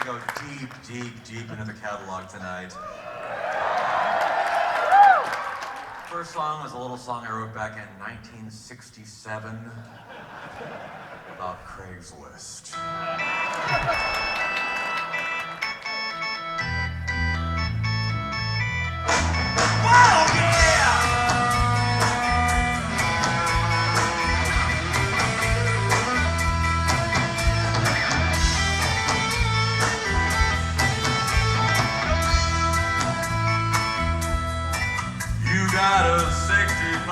go deep, deep, deep into the catalog tonight. First song was a little song I wrote back in 1967 about Craigslist. Got a 65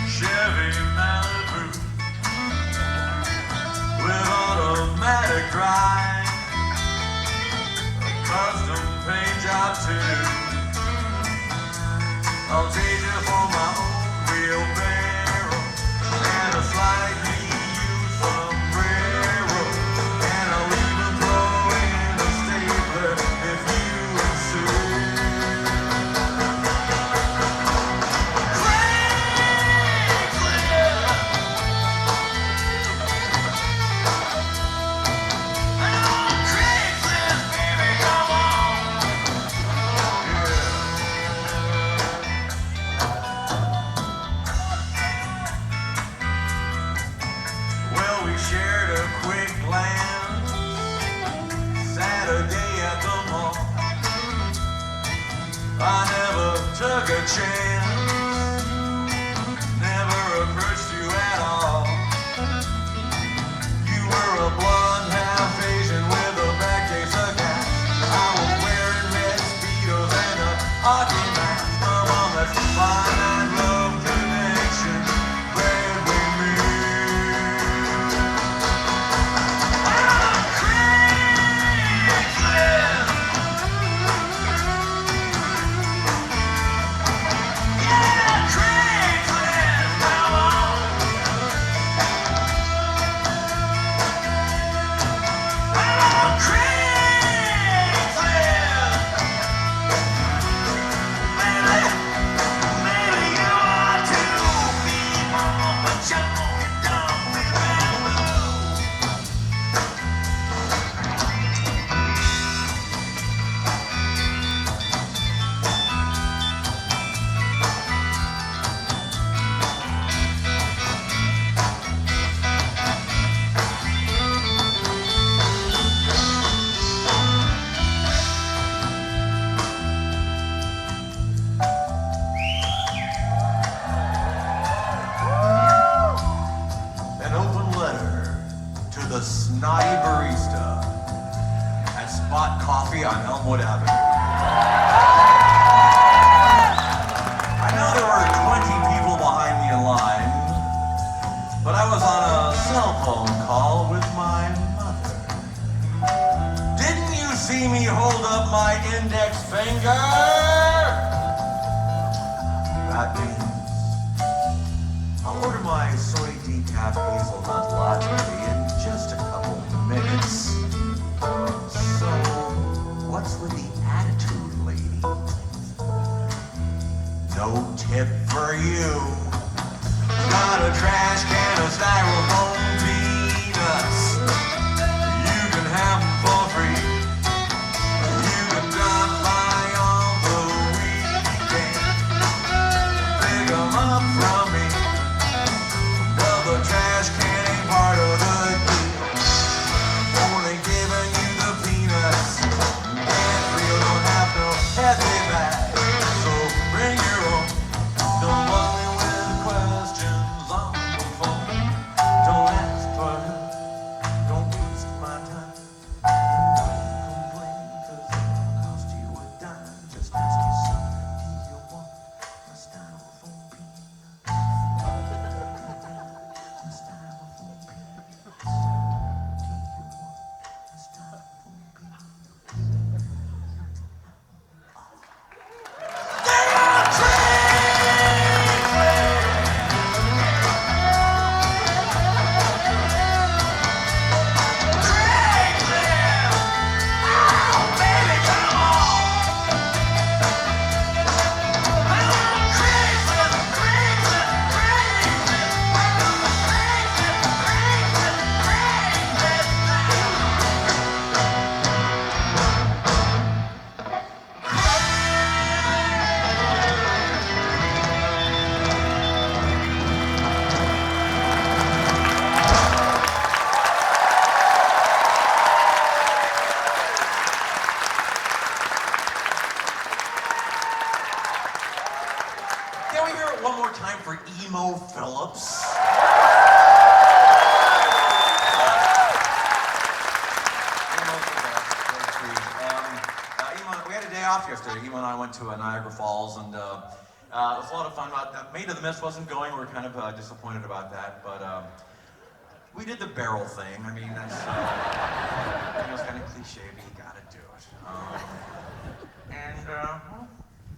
Chevy Malibu with automatic drive, a custom paint job too. I'll take it for my own wheelbarrow and a slightly used sombrero, and I'll even throw in a stapler if you insist. Took a chance, never approached you at all. You were a blonde, half Asian with a back case of gas. I was wearing red Speedos and a hockey mask. Come on, let's find that love connection. Glad we meet. Don't want me off yesterday. Kimo and I went to Niagara Falls, and it was a lot of fun. Maid of the Mist wasn't going. We were kind of disappointed about that, but we did the barrel thing. I mean, that's, it was kind of cliche, but you gotta do it. Well,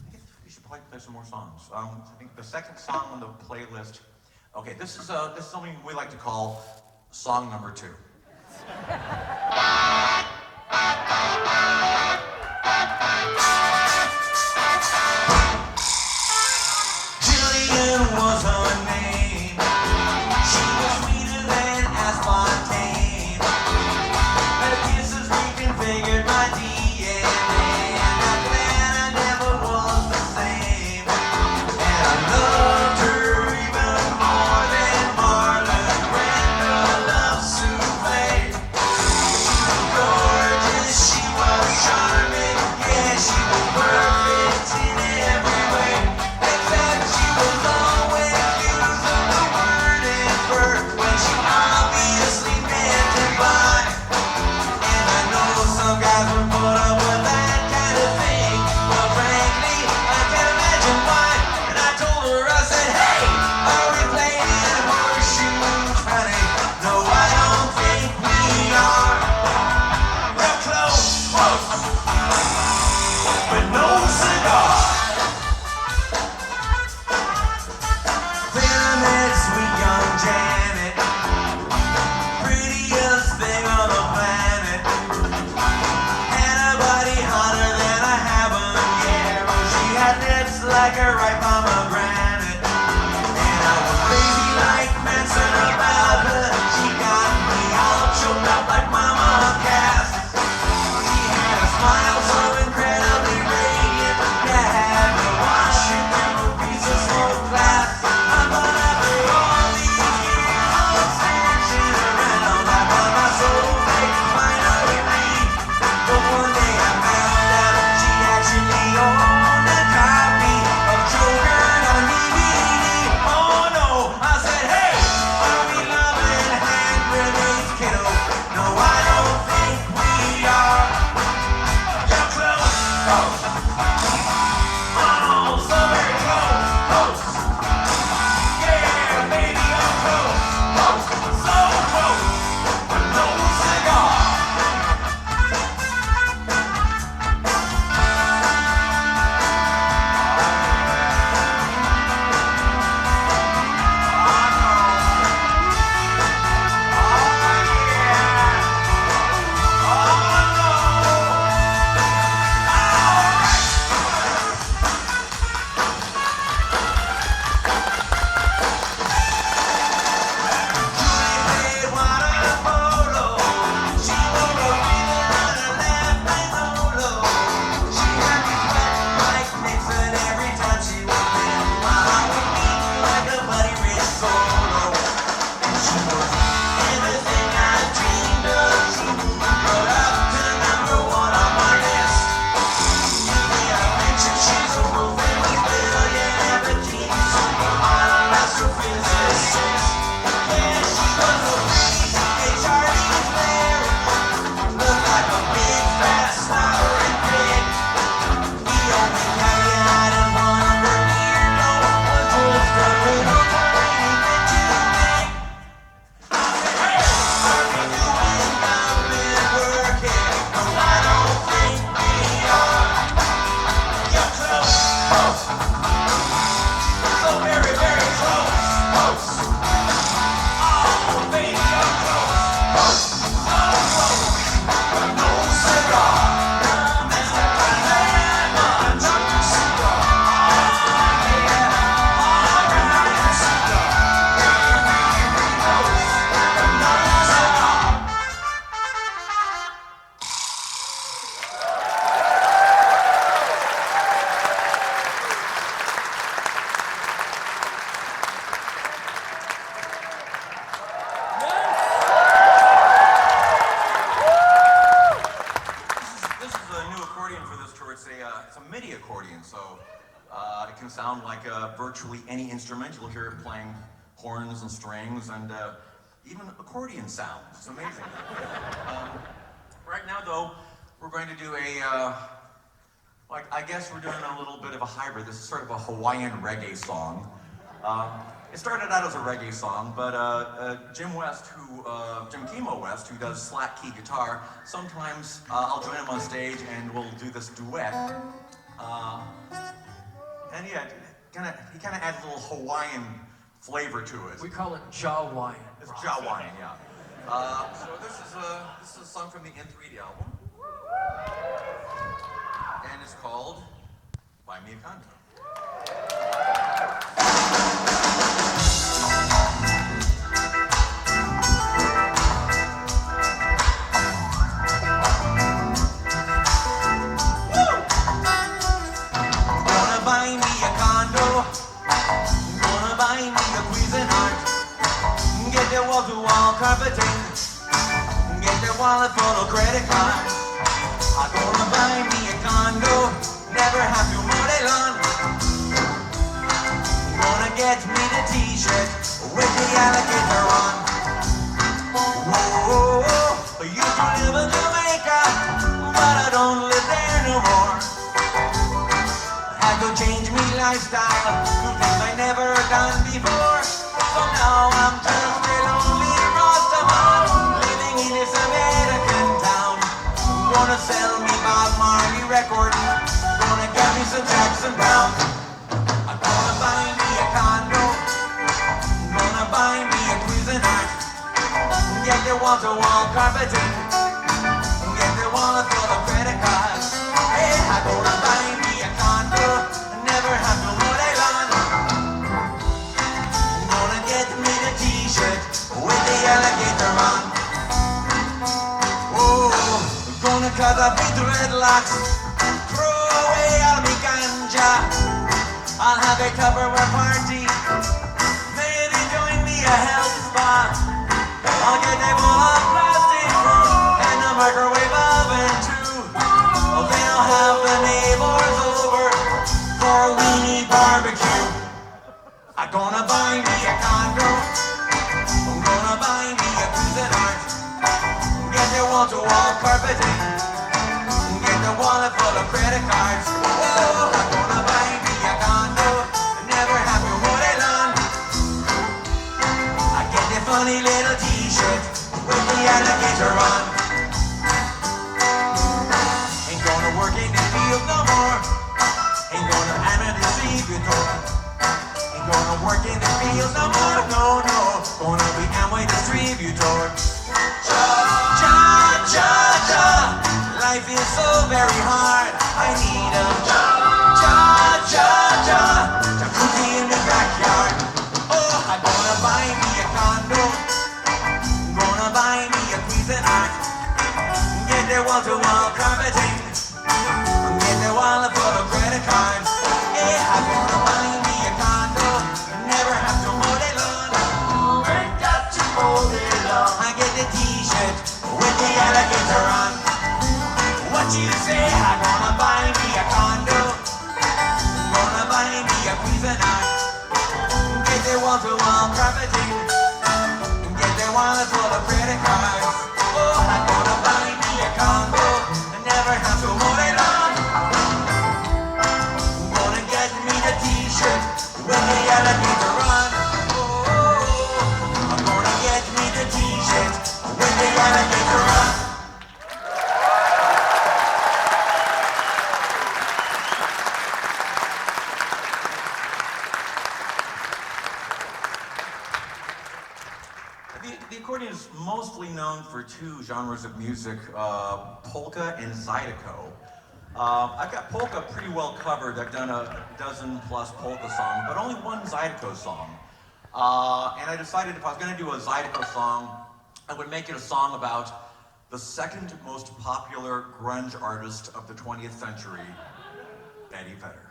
I guess we should probably play some more songs. I think the second song on the playlist. Okay, this is something we like to call song number 2. Jillian was her name. She was sweeter than aspartame. Her kisses reconfigured my DNA, and I'm glad I never was the same. And I loved her even more than Marlon Brando loves souffle. She was gorgeous, she was charming, yeah, she was perfect in every way. Except she was always using the word invert when she obviously meant to buy. And I know some guys would put up with that kind of thing, but frankly, I can't imagine why. And I told her, I said, hey, are we playing horseshoes, honey? No, I don't think we are. We're close, but no cigar. Then I met sweet young Janet, prettiest thing on the planet. Had a body hotter than a habanero. She had lips like a ripe pomegranate. And I was crazy like Manson about her. She got me all choked up like Mama Cass. She had a smile so incredibly radiant, you had to wash it through a piece of smoke glass. I thought after all these years of searching around, I found my soulmate finally leave. But one day I found out she actually owned a copy of Joker on DVD. Oh no, I said, hey, are we loving hand grenades, kiddo? No, I don't think we are. You're close, oh, so very close, yeah, baby, I'm close, so close, but no cigar. sound like virtually any instrument. You'll hear it playing horns and strings and even accordion sounds. It's amazing. Right now, though, we're going to do a Like, I guess we're doing a little bit of a hybrid. This is sort of a Hawaiian reggae song. It started out as a reggae song, but Jim Kimo West, who does slack key guitar, sometimes I'll join him on stage and we'll do this duet. And yeah, he kind of adds a little Hawaiian flavor to it. We call it Jawaiian. It's Jawaiian, yeah. So this is a song from the N3 album, and it's called "Buy Me a Condo." Gonna buy me a condo. Gonna buy me a Cuisinart. Get the wall-to-wall carpeting. Get the wallet full of credit cards. I'm gonna buy me a condo. Never have to mow the lawn. Gonna get me the t-shirt with the alligator on. Whoa, I used to live in Jamaica, but I don't live there no more. Had to change me lifestyle to things I never done before. So now I'm just a lonely Rastaman living in this American town. Gonna sell me Bob Marley record. Gonna get me some Jackson Brown. I'm gonna buy me a condo. Gonna buy me a Cuisinart. Get the wall-to-wall carpeting. Get the wallet full of credit cards. Hey, I'm gonna buy me a condo. Never have to mow the lawn. Gonna get me the t-shirt with the alligator on. Oh, gonna cut up into dreadlocks. Throw away all me ganja. I'll have a Tupperware party. Maybe join me a health spa. I'll get a bowl of plastic fruit and a microwave oven too. Oh, then I'll have the neighbors over for a weenie barbecue. I'm gonna buy me a condo. I'm gonna buy me a Cuisinart. Get the wall-to-wall carpeting. Get the wallet full of credit cards. Oh, I'm gonna buy me a condo. Never have to mow the lawn. I get the funny little t-shirt with the alligator on. Ain't gonna work in the field no more. Ain't gonna am a distributor. Ain't gonna work in the field no more. No, no. Gonna be Amway distributor. Cha, cha, cha. Life is so very hard. I need a cha, cha, cha. Jacuzzi in the backyard. Oh, I'm gonna buy me a condo. Gonna buy me a Cuisinart. Get the wall-to-wall carpeting. Get the wallet full of credit cards. Yeah, I'm gonna buy me a condo. Never have to mow the lawn. Ain't got to mow the lawn. I get the t-shirt with the alligator on. What you say? I'm gonna buy me a condo. Gonna buy me a Cuisinart. Get the wall-to-wall carpeting. Get the wallet full of credit cards. Oh, I'm gonna buy me a condo. Never have to mow the lawn. Gonna get me the t-shirt with the alligator on. Oh, I'm gonna get me the t-shirt with the alligator on. The accordion is mostly known for two genres of music, polka and zydeco. I've got polka pretty well covered. I've done a dozen plus polka songs, but only one zydeco song. And I decided if I was going to do a zydeco song, I would make it a song about the second most popular grunge artist of the 20th century, Eddie Vedder.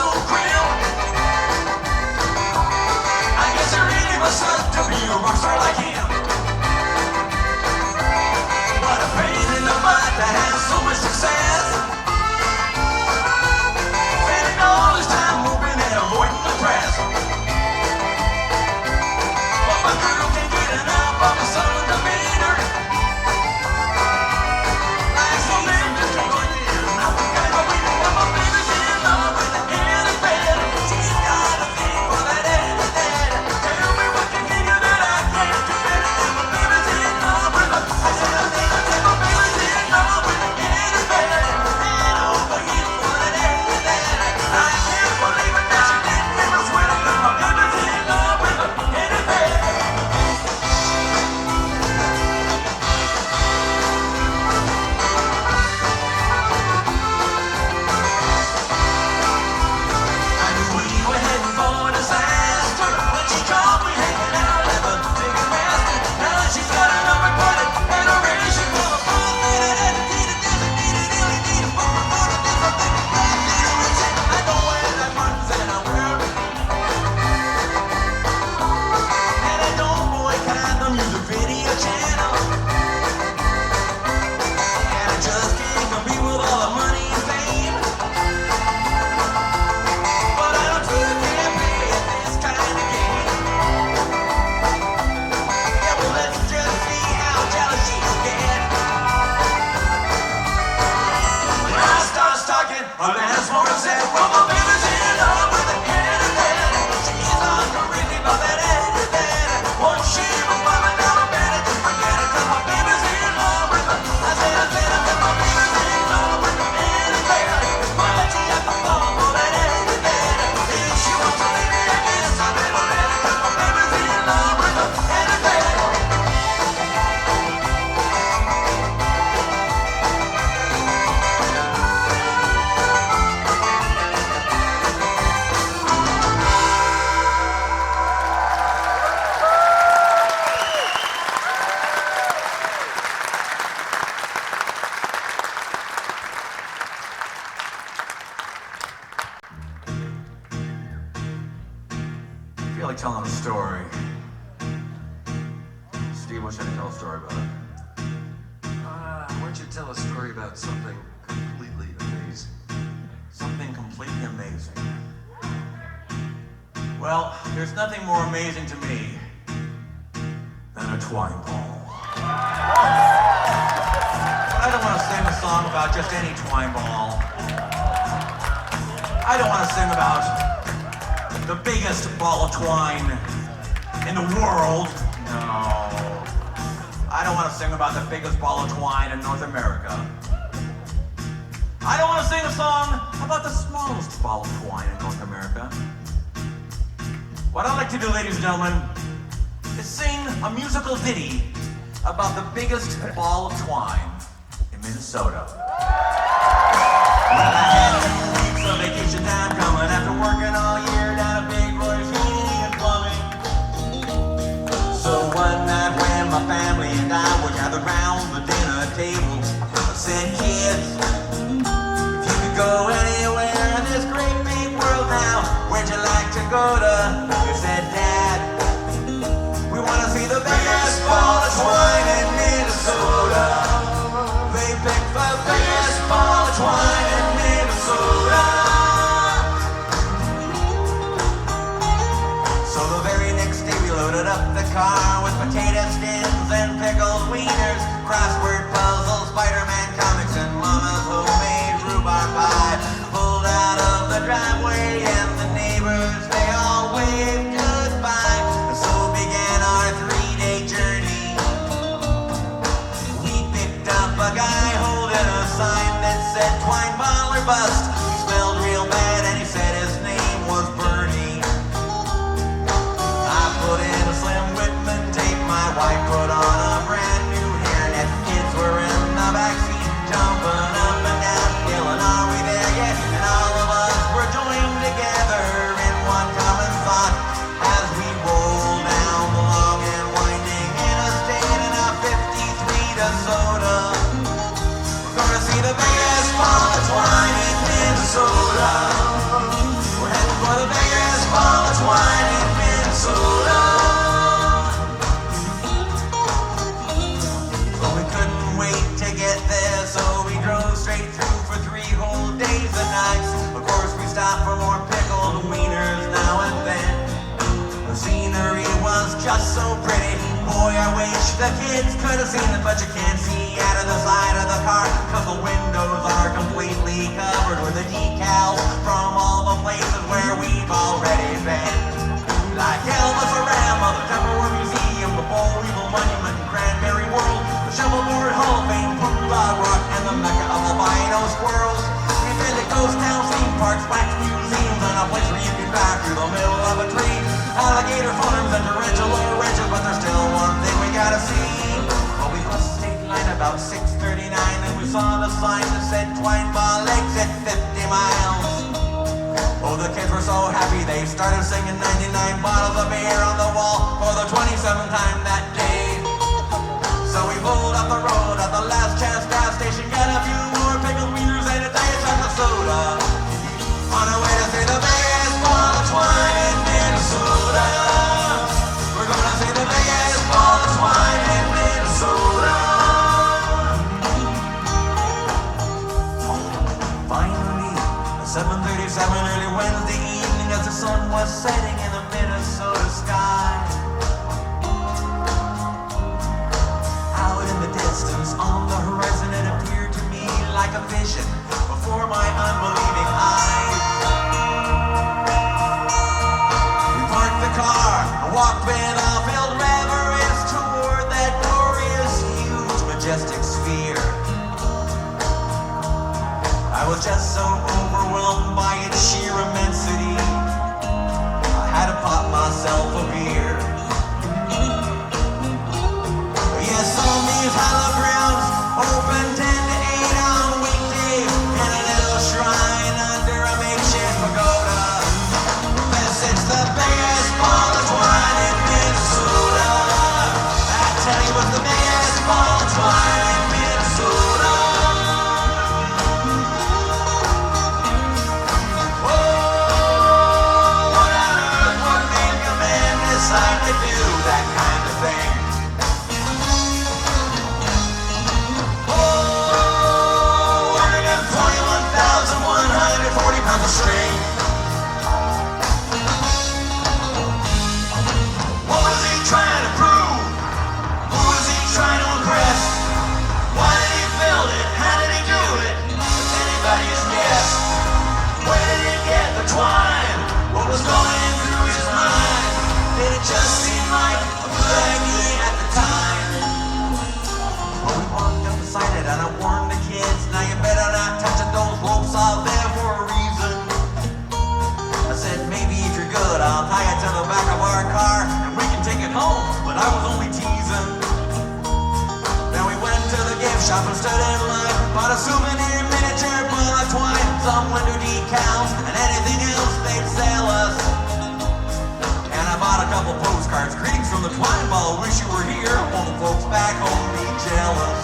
so grim. I guess it really must suck to be a rock star like him. What a pain in the butt to have so much success. Spending all his time moving and avoiding the press. But my girl can't get enough of a southern demeanor. Life's so damn just a good year. Now we gotta go waiting while my baby's in love with the head of bed. She's got a thing for that head of bed. Tell me what you can do that I can't do better than my baby's in love with the. I said my baby's in love with the head of bed. Head over heels for that head of bed. I can't believe it that she didn't make me sweat it 'cause my baby's in love with the head of bed. I knew we were heading for disaster when she called me hanging out at the Ticketmaster. Now she's got an unrecorded adoration for the fall that I dedicated, designated, alienated, former born of different things, black generation. I know where that runs and I'm wearing. And I don't boycott the music video channel. And I just can't compete with all the money and fame. But I don't too can't play at this kind of game. Yeah, well, let's just see how jealous she can get. When I start talking, Alanis Morissette, well, my baby's in love with the head of bed. She's on crazy about that head of bed. Once she was bobbing down the bed, I just forget it 'cause my baby's in love with the. I said, my baby's in love with the head of bed. Why she have to fall for that head of bed? If she wants to leave me, I guess I better let her 'cause my baby's in love with the head of bed. I feel like telling a story. Steve, what should I tell a story about? Why don't you tell a story about something completely amazing? Something completely amazing. Well, there's nothing more amazing to me than a twine ball. But I don't want to sing a song about just any twine ball. I don't want to sing about the biggest ball of twine in the world. No. I don't want to sing about the biggest ball of twine in North America. I don't want to sing a song about the smallest ball of twine in North America. What I'd like to do, ladies and gentlemen, is sing a musical ditty about the biggest ball of twine in Minnesota. Well, I had 2 weeks of vacation time coming after working all year down at Big Roy's Heating and Plumbing. So one night when my family and I were gathered round the dinner table, I said, kids, if you could go anywhere in this great big world now, where'd you like to go to? They said, Dad, we want to see the biggest ball of twine in Minnesota. They picked the biggest ball of twine in Minnesota. So the very next day we loaded up the car with potato skins and pickled wieners, crossword puzzles, Spider-Man comics, and Mama's homemade rhubarb pie. Pulled out of the driveway and the neighbors, they all waved goodbye. And so began our 3-day journey. We picked up a guy holding a sign that said twine ball or bust. He smelled real bad and he said his name was Bernie. I put in a Slim Whitman tape, my wife put on a brand new hairnet. Kids were in the backseat, jumping up and down, yelling, are we there yet? And all of us were joined together in one common thought as we rolled down the long and winding interstate in our 53 DeSoto. We're gonna see the biggest ball of twine in Minnesota. just so pretty. Boy, I wish the kids could have seen it, but you can't see out of the side of the car, cause the windows are completely covered with the decals from all the places where we've already been. Like Elvis Around, the Tupperware Museum, the Boll Weevil Monument in Cranberry World, the Shovelboard Hall of Fame, Pumbaa Rock, and the Mecca of albino squirrels. We've been to ghost towns, theme parks, wax museums, and a place where you can dive through the middle of a tree. Alligator farms and tarantula ranches, but there's still one thing we gotta see. Well, we crossed the state line about 6:39, and we saw the sign that said Twine Ball exit 50 miles. Oh, the kids were so happy they started singing 99 bottles of beer on the wall for the 27th time that day. So we pulled up the road at the last chance gas station, got a few more pickled wieners and a diet chocolate soda. On our way to see the biggest ball of twine in Minnesota. We're gonna see the biggest ball of twine in Minnesota. Finally, 7:37 early Wednesday evening, as the sun was setting in the Minnesota sky. Out in the distance, on the horizon, it appeared to me like a vision before my unbelieving eyes. We parked the car and walked with a filled reverence toward that glorious, huge, majestic sphere. I was just so overwhelmed by its sheer immensity, I had to pop myself a beer. Yes, on these hallowed grounds, open 10 to 8 on weekdays, and a little shrine under a makeshift pagoda. This is the biggest ball of twine in Minnesota. I tell you, it's the biggest ball of twine in Minnesota. Decide to do that kind of thing. Oh, 121,140 pounds of string. What was he trying to prove? Who was he trying to impress? Why did he build it? How did he do it? It's anybody's guess. Where did he get the twine? What was going through his mind? Did it just seem like a good idea at the time? Well, we walked up beside it and I warned the kids, now you better not touch those ropes out there for a reason. I said, maybe if you're good, I'll tie it to the back of our car and we can take it home, but I was only teasing. Then we went to the gift shop and stood in line, bought a souvenir miniature ball of twine, some window decals, and anything else they'd sell us. I bought a couple postcards, greetings from the Twine Ball, wish you were here, won't the folks back home be jealous?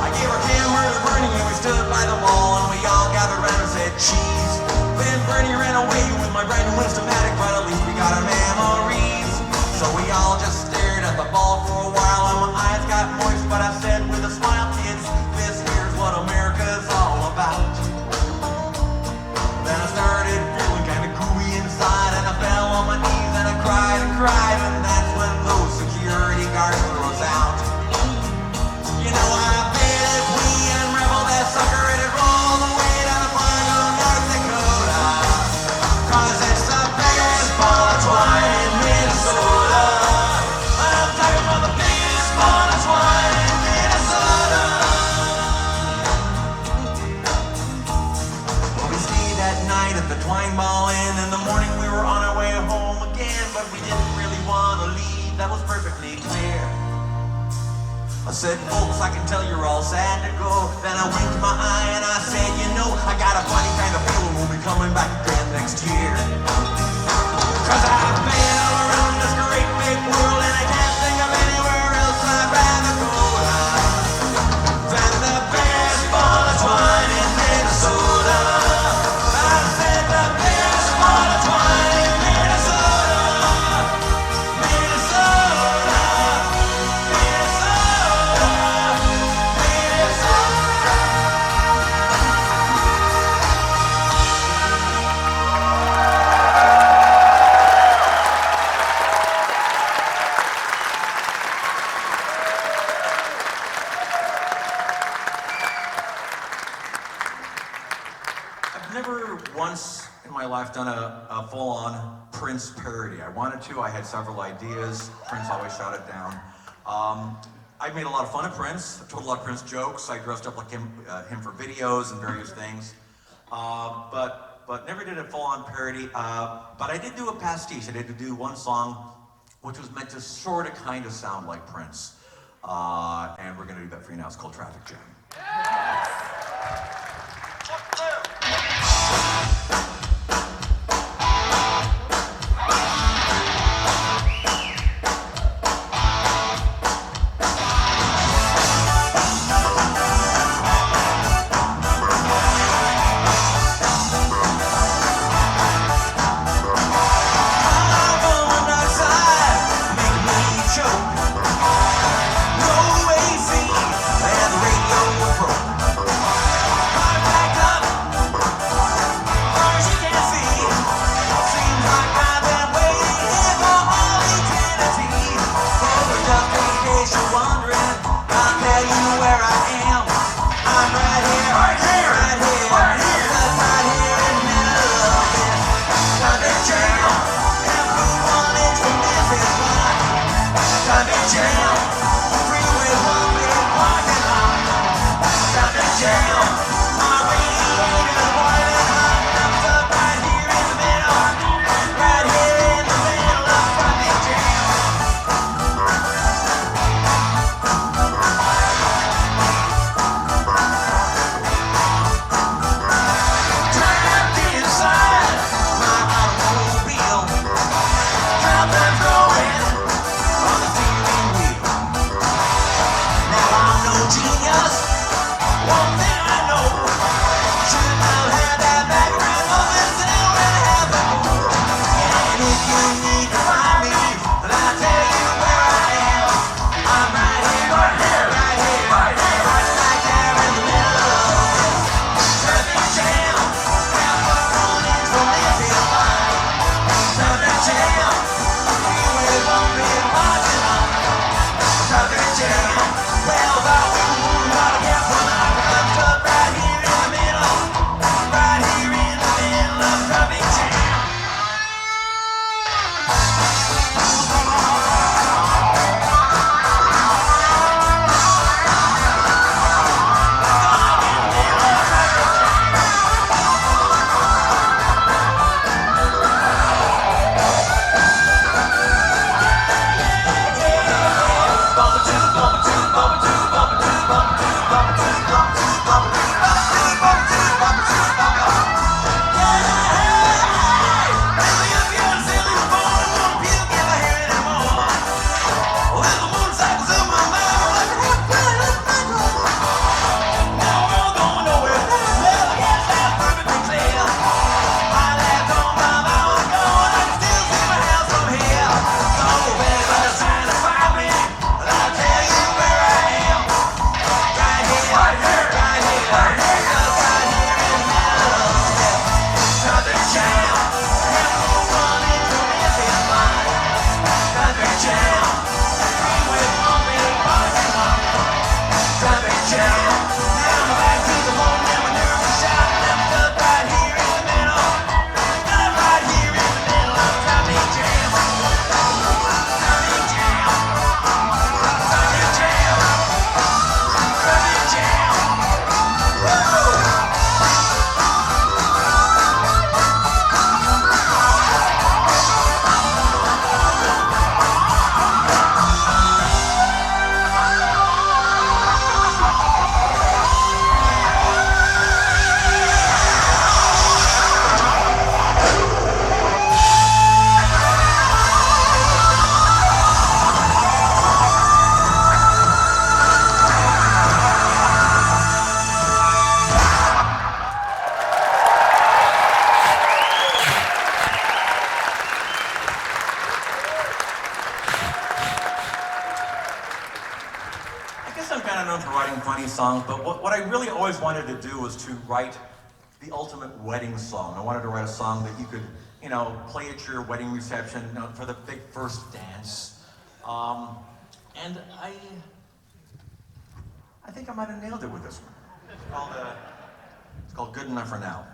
I gave our camera to Bernie and we stood by the wall and we all gathered around and said cheese. Then Bernie ran away with my brand new Instamatic, but at least we got our memories. So we all just stared at the ball for a while and my eyes got moist, but I said with a smile, kids, this here's what America's all about. Then I started feeling kinda gooey inside and I fell on my knees and I cried, and that's when those security guards threw us out. You know, I bet if we unraveled that sucker, it'd roll the way down the fine of North Dakota. Cause it's the biggest ball of twine in Minnesota. I'm talking about the biggest ball of twine in Minnesota. Well, we stayed that night at the Twine Ball Inn. In the morning we were on our way home again, but we didn't really want to leave, that was perfectly clear. I said, folks, I can tell you're all sad to go. Then I winked my eye and I said, you know, I got a funny kind of feeling we'll be coming back again next year. Cause I've been all around this great big world and I can't think of anywhere else I'd rather go than the biggest ball of twine in Minnesota. I said the biggest ball of twine in Minnesota. Minnesota. Minnesota. Minnesota. never once in my life done a full-on Prince parody. I wanted to, I had several ideas. Prince always shot it down. I made a lot of fun of Prince. I told a lot of Prince jokes. I dressed up like him for videos and various things. But never did a full-on parody. But I did do a pastiche. I did do one song which was meant to sort of kind of sound like Prince. And we're gonna do that for you now. It's called Traffic Jam. Songs, but what I really always wanted to do was to write the ultimate wedding song. I wanted to write a song that you could, play at your wedding reception, for the big first dance. And I think I might have nailed it with this one. It's called Good Enough for Now.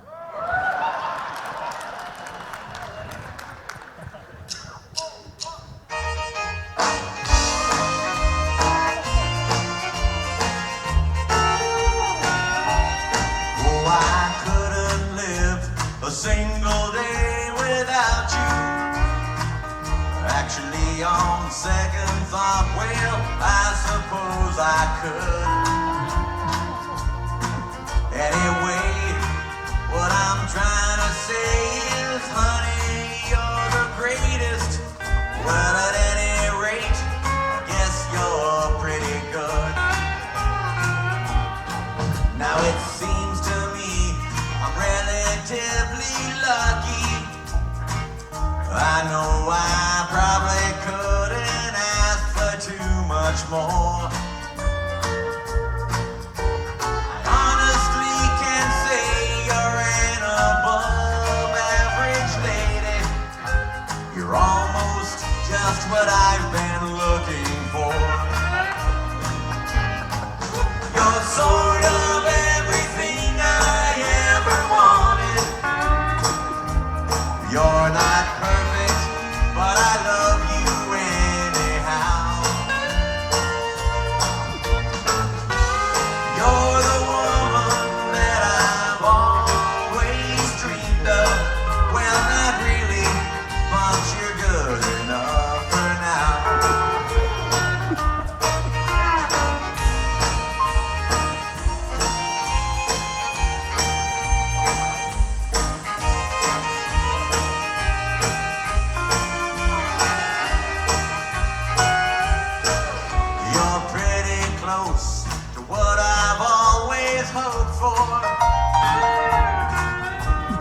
I couldn't live a single day without you. Actually, on second thought, well, I suppose I could. Anyway, what I'm trying to say is, honey, you're the greatest. Well, at any rate, I guess you're pretty good. Now it seems to me I'm relatively lucky. I know I probably couldn't ask for too much more. I honestly can say you're an above average lady. You're almost just what I've been looking for. You're sort of everything I ever wanted. You're not perfect, but I love you anyhow. You're the woman that I've always dreamed of. Well, not really, but you're good enough for now. You're pretty close to what I've always hoped for.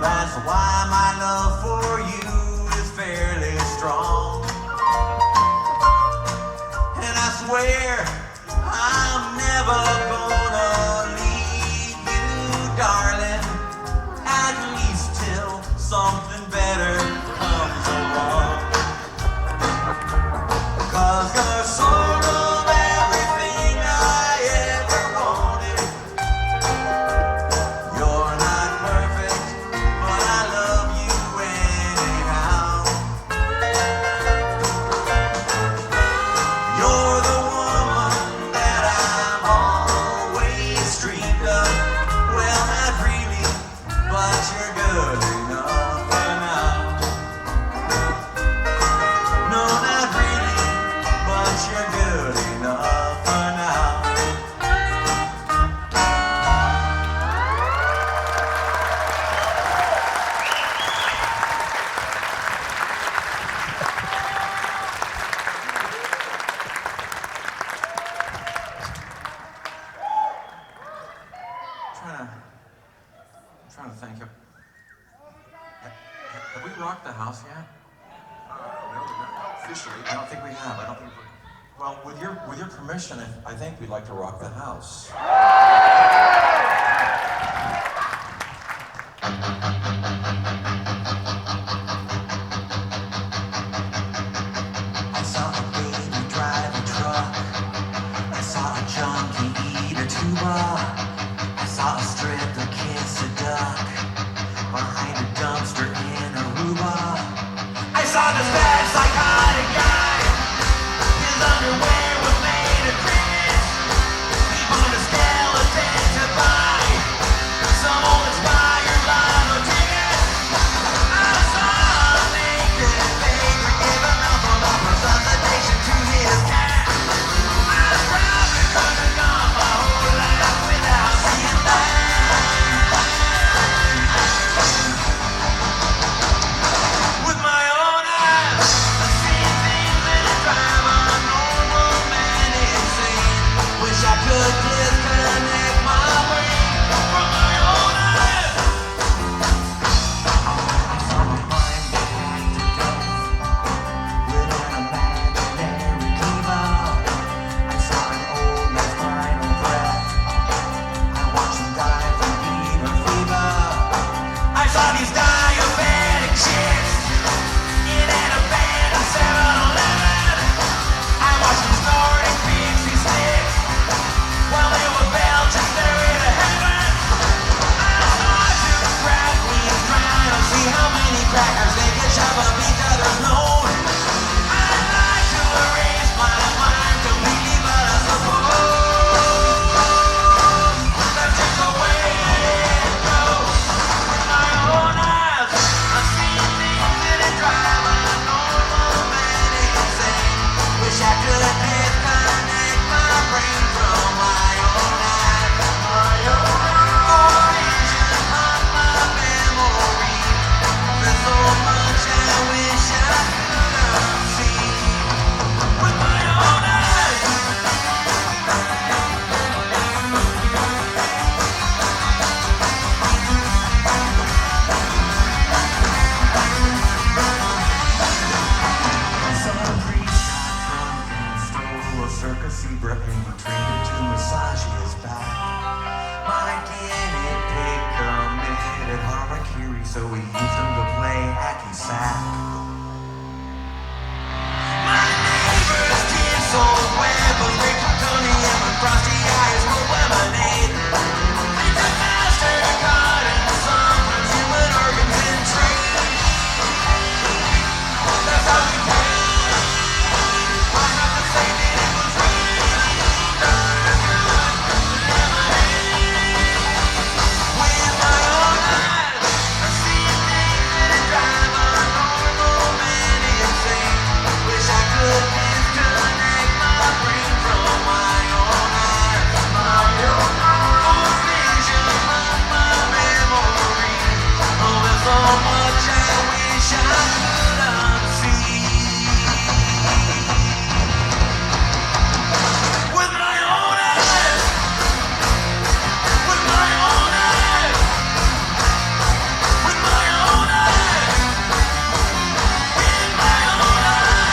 That's why my love for you is fairly strong. And I swear I'm never gonna leave you, darling, at least till something better comes along. 'Cause you're sort of everything I ever wanted. You're not perfect, but I love you anyhow. You're the woman that I've always dreamed of. Well, not really, but you're good enough for now. No, not really, but you're good enough for now. I'm trying to think. Have we rocked the house yet? No, not officially. I don't think we have. I don't think we. Well, with your permission, I think we'd like to rock the house. I saw a baby drive a truck. I saw a junkie eat a tuba. I saw a stripper kiss a duck behind a dumpster in Aruba. I saw this bad psychotic guy. His underwear was made of crickets. He put a skeleton to buy some old expired lotto tickets. I saw a naked baby give a mouthful of resuscitation to his cat. I probably could have gone my whole life without seeing that. With my own eyes, I've seen things that drive a normal man insane. Wish I could disconnect my brain from my own eyes. I saw a mind that hacked to death with an imaginary cleaver. I saw an old man's final breath. I watched him die from fever. I saw these diabetic chicks in an abandoned 7-Eleven. I watched them snorting pixie sticks while they were belching stairway to heaven. I saw two crack queens trying to see how many crackers they could shove up each other's nose. I'd like to erase my mind completely, but I suppose that's just the way it goes. so we used him to play hacky sack. My neighbor's kids sold weapons, grape plutonium, and frosty eyes for lemonade. They took MasterCard and some human organs in trade. That's how we paid. I have to say that it was really darn good lemonade. With my own eyes, I see things that drive a normal man insane. Wish I could disconnect my brain from my own eyes, my own vision of my memory. Oh, there's so much I wish I could unsee. With my own eyes, with my own eyes, with my own eyes, in my own eyes.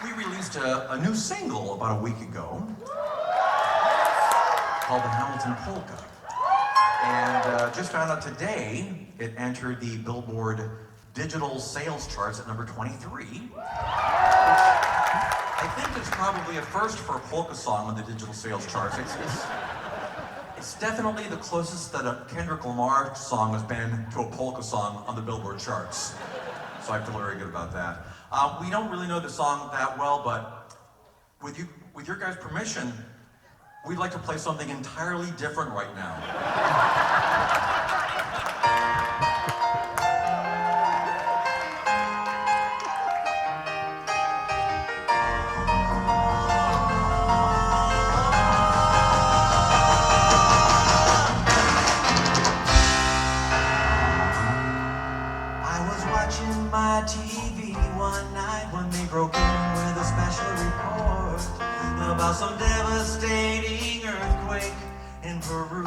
We released a new single about a week ago called The Hamilton Polka. And just found out today it entered the Billboard digital sales charts at number 23. Which I think is probably a first for a polka song on the digital sales charts. It's definitely the closest that a Kendrick Lamar song has been to a polka song on the Billboard charts. So I feel very good about that. We don't really know the song that well, but with your guys' permission, we'd like to play something entirely different right now. I was watching my TV one night when they broke in with a special report about some devastating earthquake in Peru.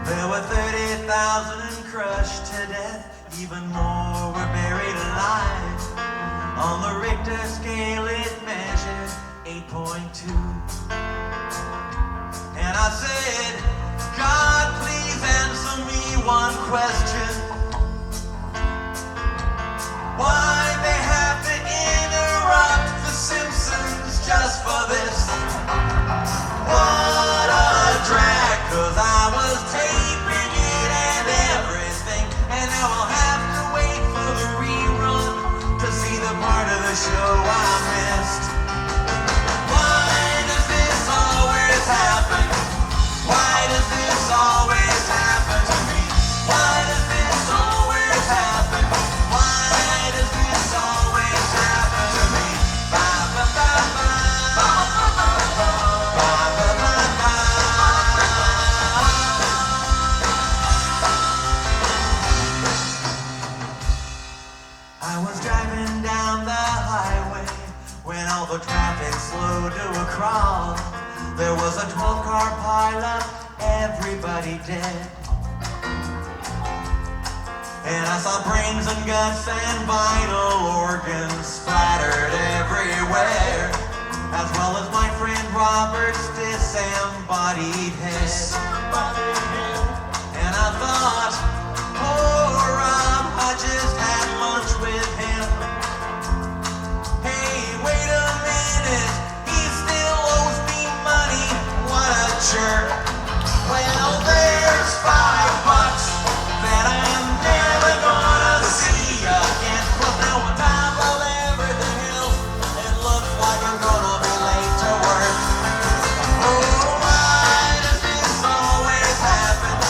There were 30,000 crushed to death, even more were buried alive. On the Richter scale it measured 8.2. And I said, God, please answer me one question. Why they have to interrupt The Simpsons just for this? What a drag, 'cause I was taping it and everything, and now I'll have to wait for the rerun to see the part of the show I missed. Why does this always happen? Why does this always happen to me? Why does this always happen? Why does this always happen to me? Ba ba ba ba. Ba ba ba ba. Ba ba ba ba. I was driving down the highway when all the traffic slowed to a crawl. There was a 12-car pileup, everybody dead. And I saw brains and guts and vital organs splattered everywhere, as well as my friend Robert's disembodied head. And I thought, poor Rob, I just had lunch with him. Hey, wait a minute, he still owes me money. What a jerk. Well, there's $5 that I'm never gonna see again. Plus now on top of everything else, it looks like I'm gonna be late to work. Oh, why does this always happen?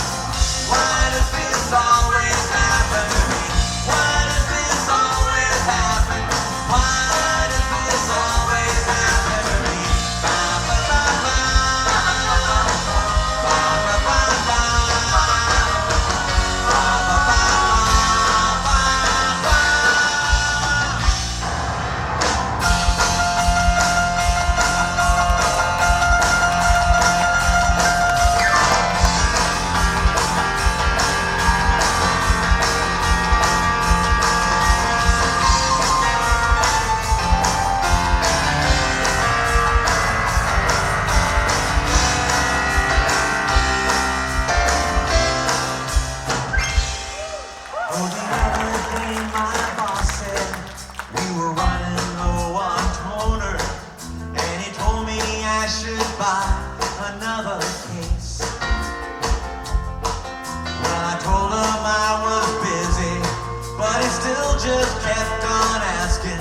just kept on asking.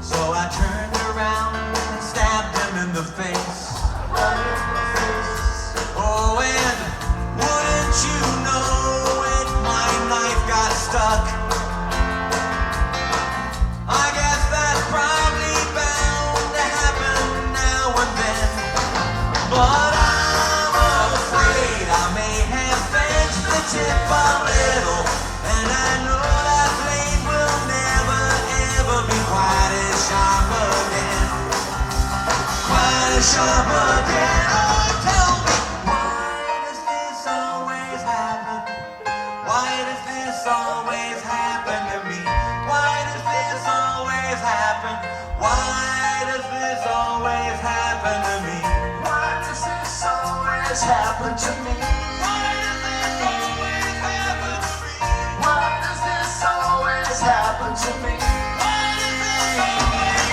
So I turned around and stabbed him in the face. Oh, and wouldn't you know it, my knife got stuck. I guess that's probably bound to happen now and then. But I'm afraid I may have fetched the tip a little, and I know that blade will never ever be quite as sharp again. Quite as sharp again. Oh, tell me, why does this always happen? Why does this always happen to me? Why does this always happen? Why does this always happen to me? Why does this always happen to me? Why does this always happen to me? Why does this always happen to me? Why does this always happen to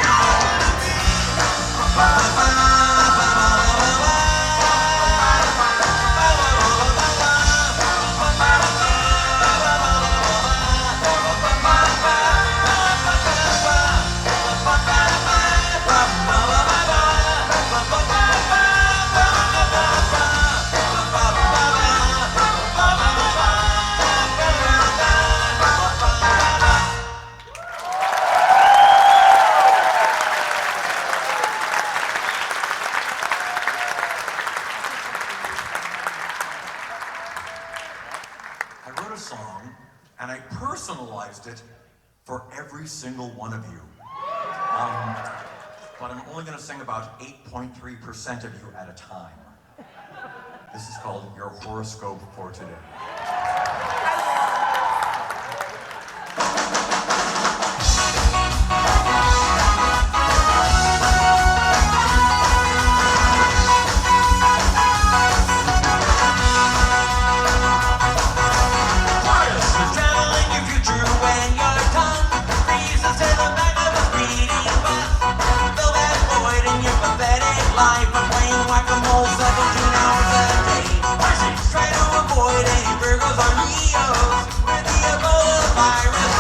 me? I wrote a song and I personalized it for every single one of you. But I'm only going to sing about 8.3% of you at a time. This is called Your Horoscope for Today. Traveling your future when your tongue freezes to the back of a speeding bus. Fill that void in your pathetic life by playing whack-a-mole 17 hours a day. Try to avoid any Virgos or Leos with the Ebola virus.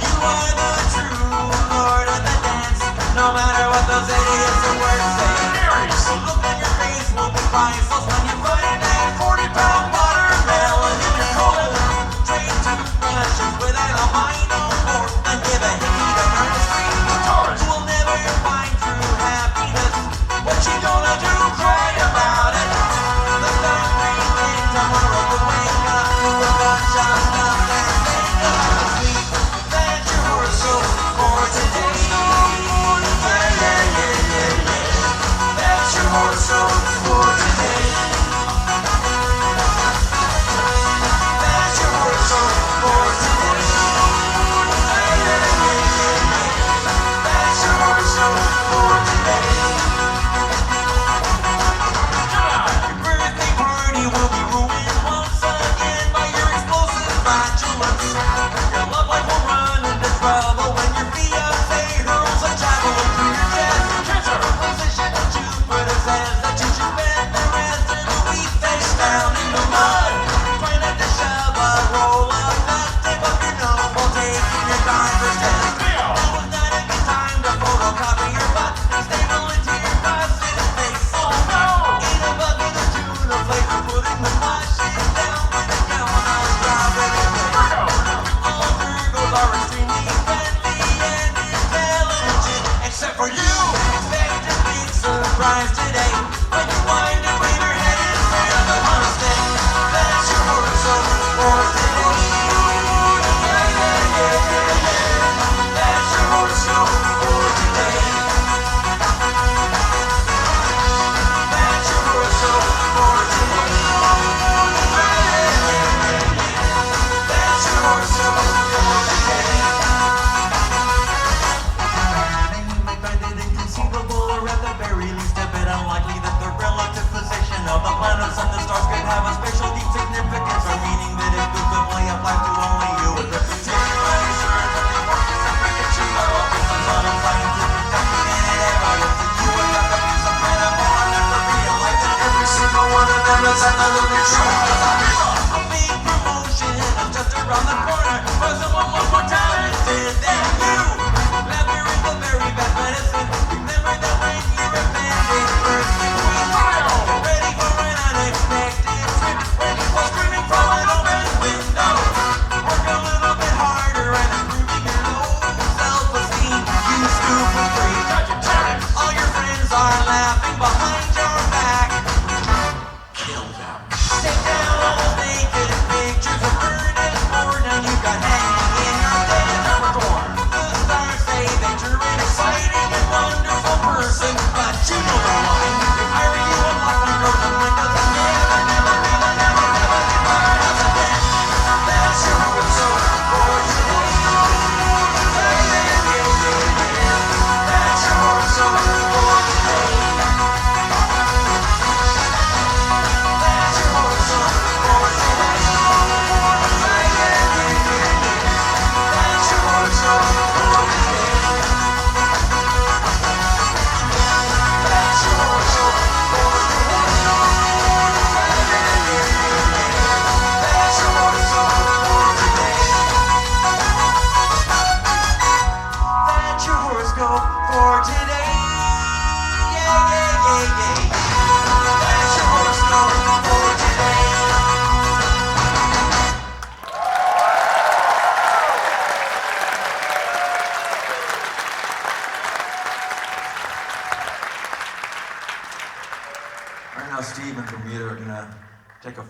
You are the true lord of the dance, no matter what those idiots and words say. The look on your face will be priceless when you find that 40-pound watermelon in your colon. Trade toothbrushes with an albino fork and give a hickey to artistry. You will never find true happiness. What you gonna do? Cry about it. The dark green thing tomorrow will wake up with a bunch of stuff and make up sleep. That's your horoscope for today. That's your horoscope for today. That's your horoscope for today. That's your horoscope for today. Your birthday party will be ruined once again by your explosive flatulence. Your love life will run into trouble when your fiancé hurls a javelin through your chest. Cancer, position of Jupiter says that you should spend the rest of the week face down in the mud. Try not to shove a roll of duct tape up your nose while taking your driver's test. Now is not a good time to photocopy your butt and staple it to your bus's face. Oh no! Eat a bucket of tuna flavor pudding with mushes down with a gallon of strawberry flavor. All Virgos are extremely friendly and intelligent, except for you. Expect a big surprise today when you wind and wave your head in front of a honey stick. That's your horoscope for today. That's your horoscope for today. That's your horoscope for today. That's your horoscope for today. They find it inconceivable, or at the very least a bit unlikely, that the relative position of the planets and the stars could have a spatial deep significance, or meaning that it exclusively applies to only you. With the pretty sure that they work to separate the two, but all based on scientific documented evidence that you would have to be some kind of moron to realize that every single one of them is absolutely true. A big promotion is just around the corner for someone much more talented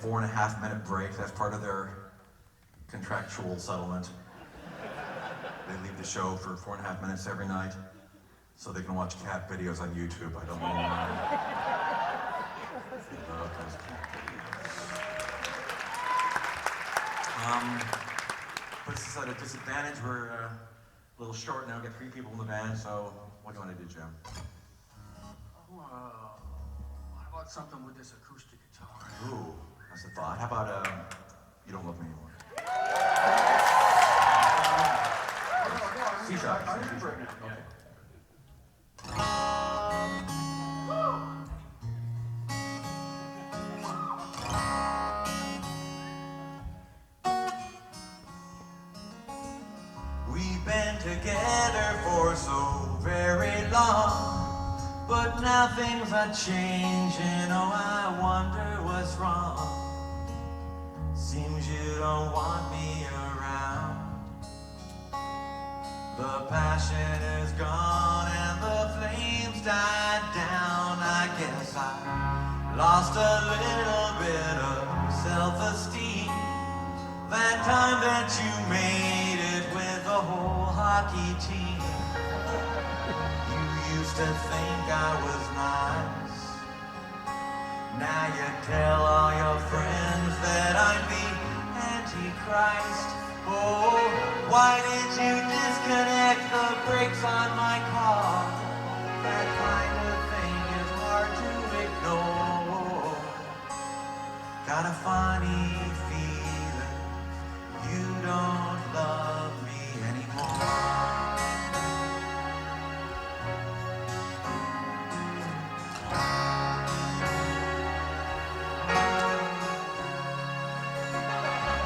4.5-minute break. That's part of their contractual settlement. They leave the show for 4.5 minutes every night so they can watch cat videos on YouTube. I don't know why. They love those cat videos. Puts us at a disadvantage. We're a little short now. We've got 3 people in the band, so what do you want to do, Jim? How about something with this acoustic guitar? Ooh, that's a thought. How about, You Don't Love Me Anymore? C-sharp. Okay. We've been together for so very long, but now things are changing. Oh, I wonder what's wrong. Seems you don't want me around. The passion is gone and the flames died down. I guess I lost a little bit of self-esteem. That time that you made it with the whole hockey team. You used to think I was nice. Now you tell all your friends that I'm the Antichrist. Oh, why did you disconnect the brakes on my car? That kind of thing is hard to ignore. Got a funny feeling you don't love me anymore.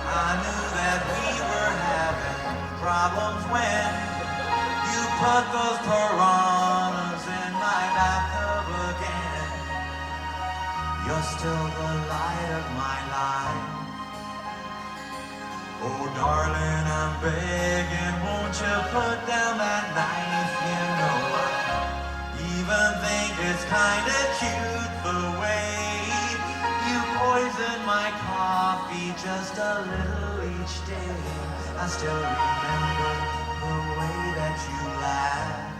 I knew that we were having problems when you put those piranhas in my bathtub again. You're still the light of my life. Oh, darling, I'm begging, won't you put down that knife? You know, I even think it's kinda cute the way you poison my coffee just a little each day. I still remember the way that you laughed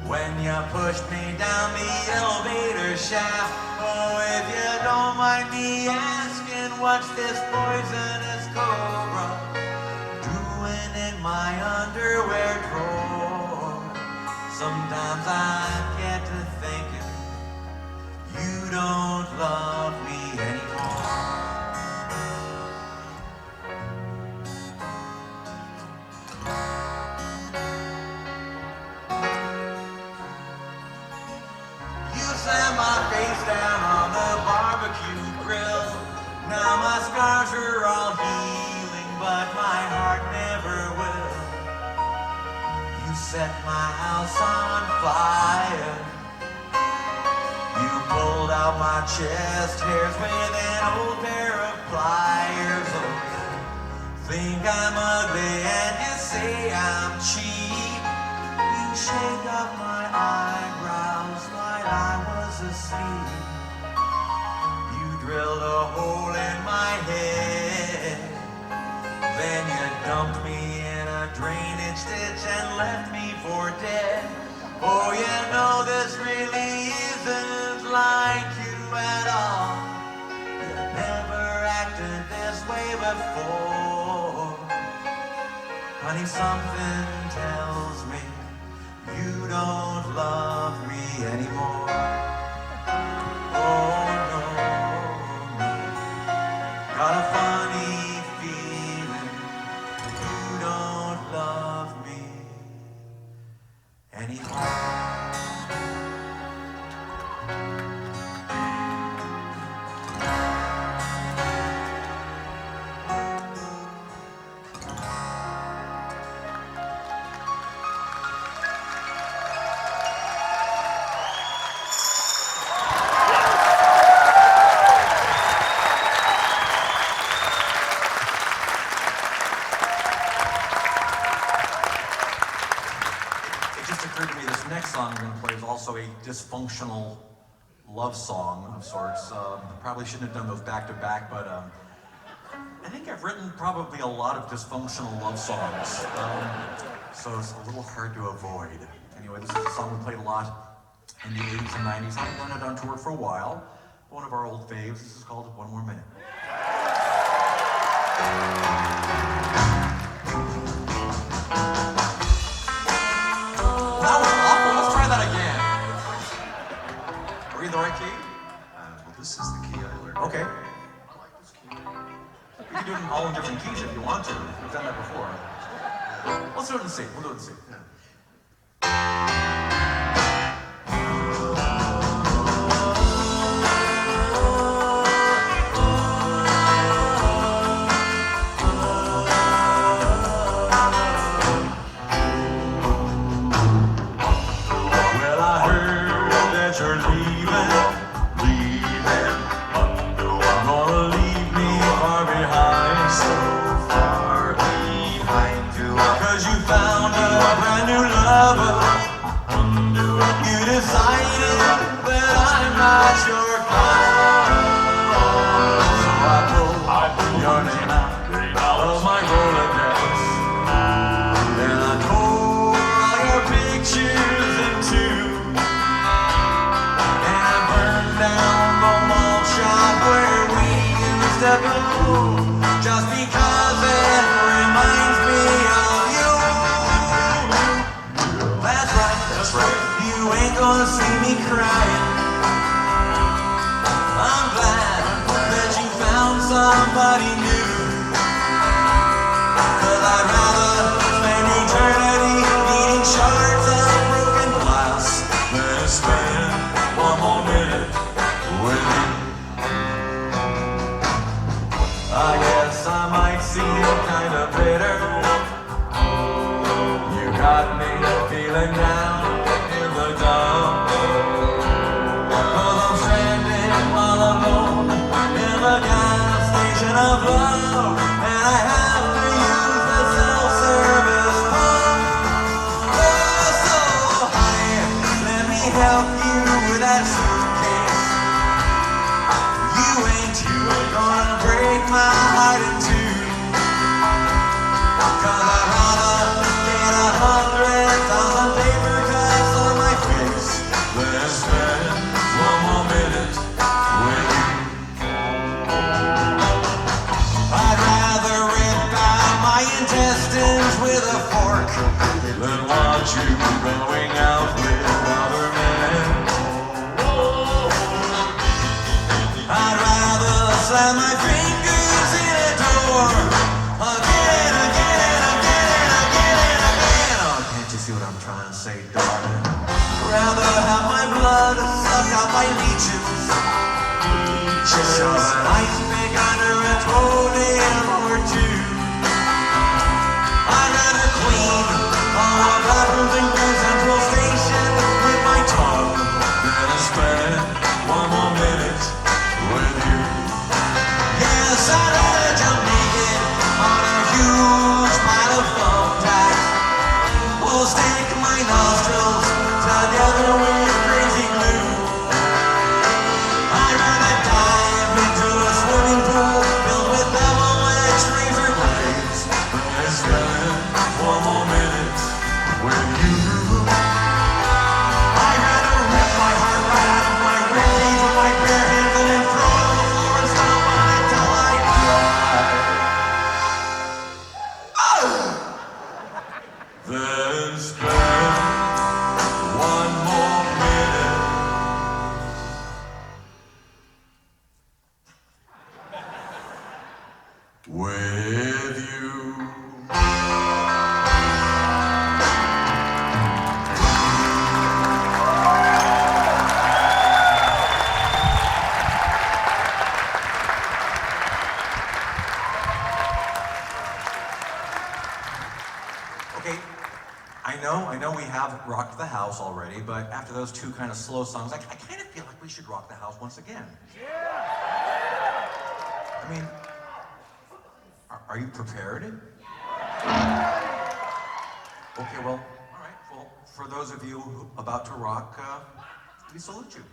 when you pushed me down the elevator shaft. Oh, if you don't mind me asking, what's this poisonous cobra doing in my underwear drawer? Sometimes I get to thinking you don't love me anymore. You slammed my face down on the barbecue grill. Now my scars are all healing, but my heart never will. You set my house on fire. You pulled out my chest hairs with an old pair of pliers. Oh, you think I'm ugly and you say I'm cheap. You shake up my eyebrows while I was asleep. You drilled a hole in my head. Then you dumped me in a drainage ditch and left me for dead. Oh, you know this really isn't like you at all. You never acted this way before. Honey, something tells me you don't love me anymore. Oh, no, no. Got a funny feeling you don't love me anymore. It just occurred to me this next song I'm going to play is also a dysfunctional love song of sorts. Probably shouldn't have done those back to back, but I think I've written probably a lot of dysfunctional love songs, so it's a little hard to avoid. Anyway, this is a song we played a lot in the 80s and 90s. I haven't done it on tour for a while. One of our old faves. This is called One More Minute. That was awful. Let's try that again. Are we in the right key? Well, this is the key I learned. Okay. You can do it all in different keys if you want to. We've done that before. Let's do it in C. We'll do it in C. Well, I heard that you're leaving. Gonna leave me far behind, so far behind. 'Cause you found a brand new lover. You decided that I'm not your kind. So I pulled your name out of my Rolodex, and I tore all your pictures in two, and I burned down the mall shop where we used to go, just because it reminds me of you. That's right. That's right. You ain't gonna see me crying. I'm glad that you found somebody new. 'Cause I'd rather spend eternity eating shards of broken glass than spend one more minute with you. I guess I might seem kinda bitter. You got me feeling down in the dumps. 'Cause I'm stranded all alone in the gas station of love, and I have to use the self-service pump. Oh, so honey, let me help you with that suitcase. You ain't gonna break my heart in two. 'Cause I'd rather get 100,000 paper cuts on my face than spend one more minute with you. I'd rather rip out my intestines with a fork than watch you going out with other men. I'd rather slam my fingers in a door again, again, again, and again, and again. Oh, can't you see what I'm trying to say, darling? Rather have my blood sucked out by leeches. Shove an ice pick under a toenail or two. I'd rather clean all the bathrooms in Grand Central Station with my tongue than spend one more minute with you. Yes, I'd rather jump naked on a huge pile of thumbtacks, or stick my nostrils together with crazy glue. I'd rather dive into a swimming pool filled with double-edged razor blades than spend one more minute with you. I'd rather rip my heart right out of my ribcage with my bare hands and then throw it on the floor and stomp on it till I cry. Then spend one more minute with you. Okay, I know we have rocked the house already, but after those two kind of slow songs, I kind of feel like we should rock the house once again. I mean, are you prepared? Okay, well, all right. Well, for those of you about to rock, we salute you.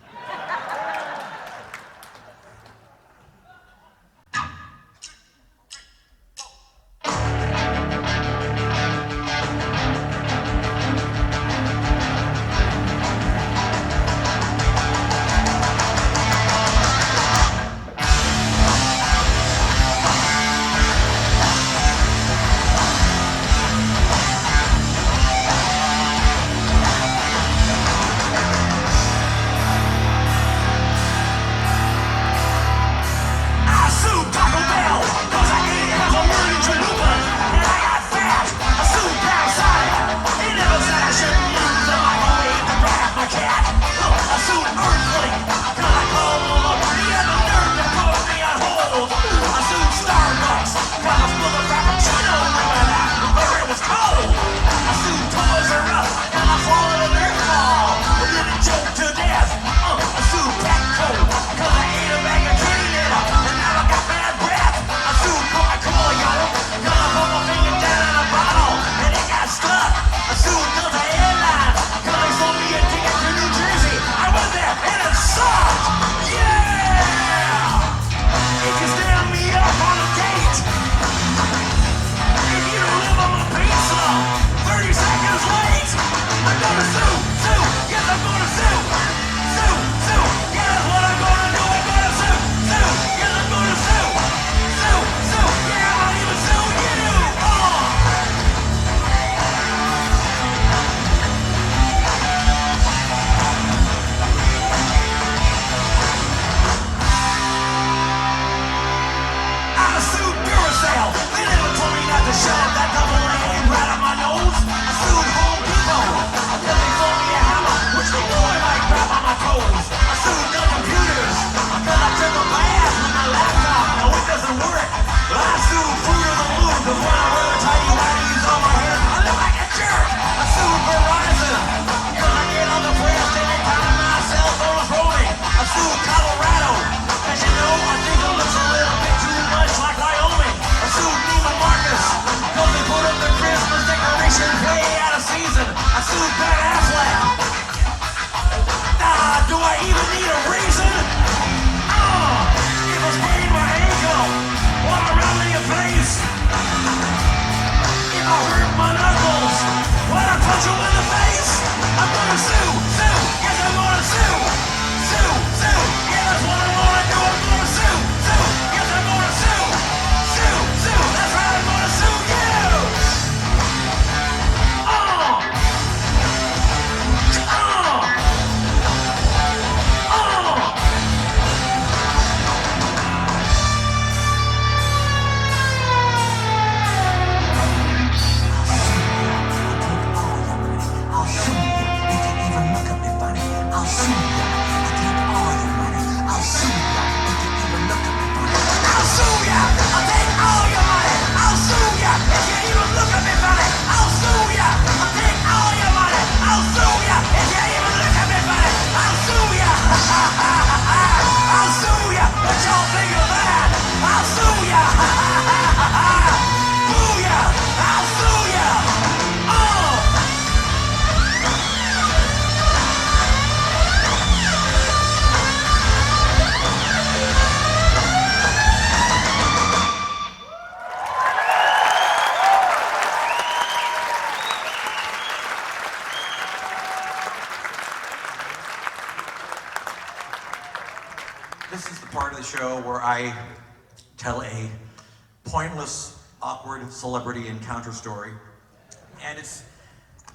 to shove that double A right up my nose. I sued Home Depot until they sold me a hammer, which they knew I might grab on my toes. I sued the computers until I took a bath with my laptop. No, it doesn't work. But I sued Fruit of the Loom, cause when I wear the tidy whities on my head, I look like a jerk. I sued Verizon, cause I get on the press anytime my cell phone is rolling. I sued Colorado, as you know, I think it looks a little bit too much like Wyoming. I sued Neiman Marcus, cause they put up the Christmas decorations way out of season. I sued Ben Affleck. Do I even need a reason? It was spraying my ankle while I'm rounding a face. If I hurt my knuckles when I punch him in the face, I'm gonna sue, yes I'm gonna sue, yeah that's what I wanna do, I'm gonna sue, yes I'm gonna sue, that's right I'm gonna sue you. This is the part of the show where I tell a pointless, awkward celebrity encounter story. And it's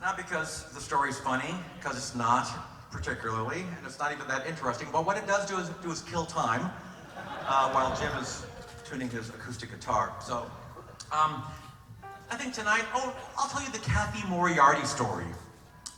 not because the story's funny, because it's not particularly, and it's not even that interesting, but what it does do is kill time while Jim is tuning his acoustic guitar. So, I think tonight, I'll tell you the Kathy Moriarty story.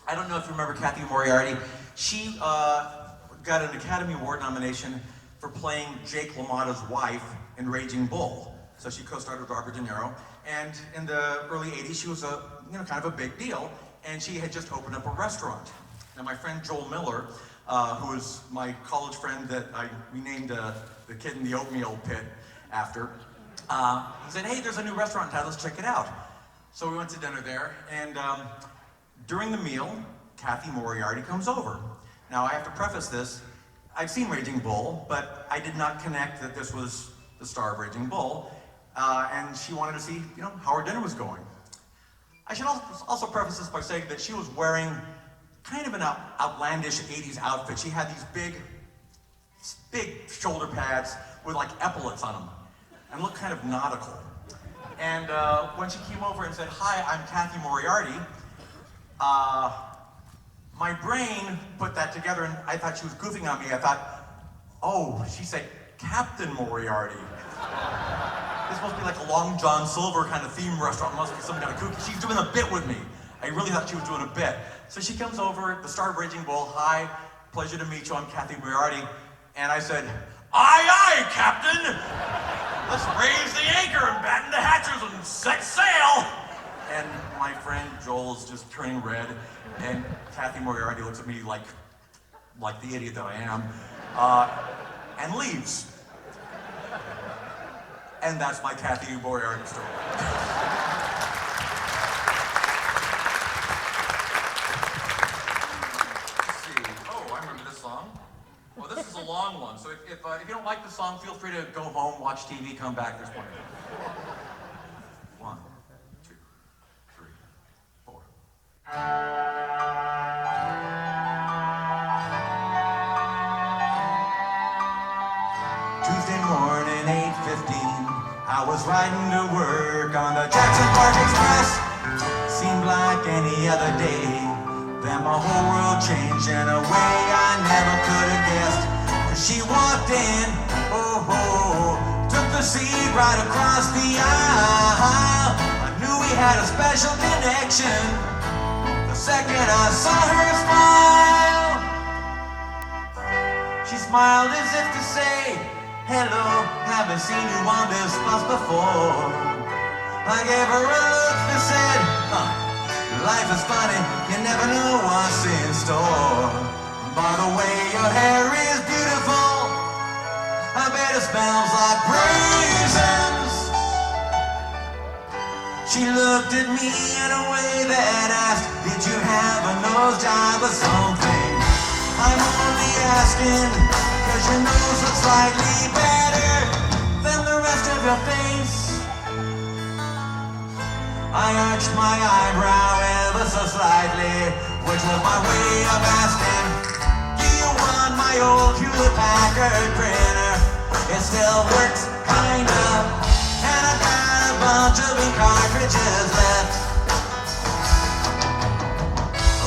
I don't know if you remember Kathy Moriarty. She got an Academy Award nomination for playing Jake LaMotta's wife in Raging Bull. So she co-starred with Robert De Niro. And in the early 80s, she was kind of a big deal. And she had just opened up a restaurant. Now my friend Joel Miller, who is my college friend that we named the kid in the oatmeal pit after, he said, hey, there's a new restaurant in town, let's check it out. So we went to dinner there, and during the meal, Kathy Moriarty comes over. Now I have to preface this, I've seen Raging Bull, but I did not connect that this was the star of Raging Bull, and she wanted to see, how her dinner was going. I should also preface this by saying that she was wearing kind of an outlandish 80s outfit. She had these big shoulder pads with like epaulets on them, and looked kind of nautical. And when she came over and said, hi, I'm Kathy Moriarty, my brain put that together, and I thought she was goofing on me. I thought, oh, she said Captain Moriarty. This must be like a Long John Silver kind of theme restaurant. It must be some kind of kooky. She's doing a bit with me. I really thought she was doing a bit. So she comes over, the star of Raging Bull, hi, pleasure to meet you, I'm Kathy Moriarty. And I said, aye, aye, Captain. Let's raise the anchor and batten the hatches and set sail. And my friend Joel is just turning red, and Kathy Moriarty looks at me like the idiot that I am, and leaves. And that's my Kathy Moriarty story. Let's see. Oh, I remember this song. Well, this is a long one, so if you don't like the song, feel free to go home, watch TV, come back. There's plenty. 1, 2, 3, 4. Tuesday morning, 8:15. I was riding to work on the Jackson Park Express. Seemed like any other day. Then my whole world changed in a way I never could have guessed. Cause she walked in, took the seat right across the aisle. My had a special connection the second I saw her smile. She smiled as if to say, hello, haven't seen you on this bus before. I gave her a look that said, life is funny, you never know what's in store. By the way, your hair is beautiful, I bet it smells like raisins. She looked at me in a way that asked, did you have a nose job or something? I'm only asking, cause your nose looks slightly better than the rest of your face. I arched my eyebrow ever so slightly, which was my way of asking, do you want my old Hewlett-Packard printer? It still works, kind of, and I've got a bunch of ink cartridges left.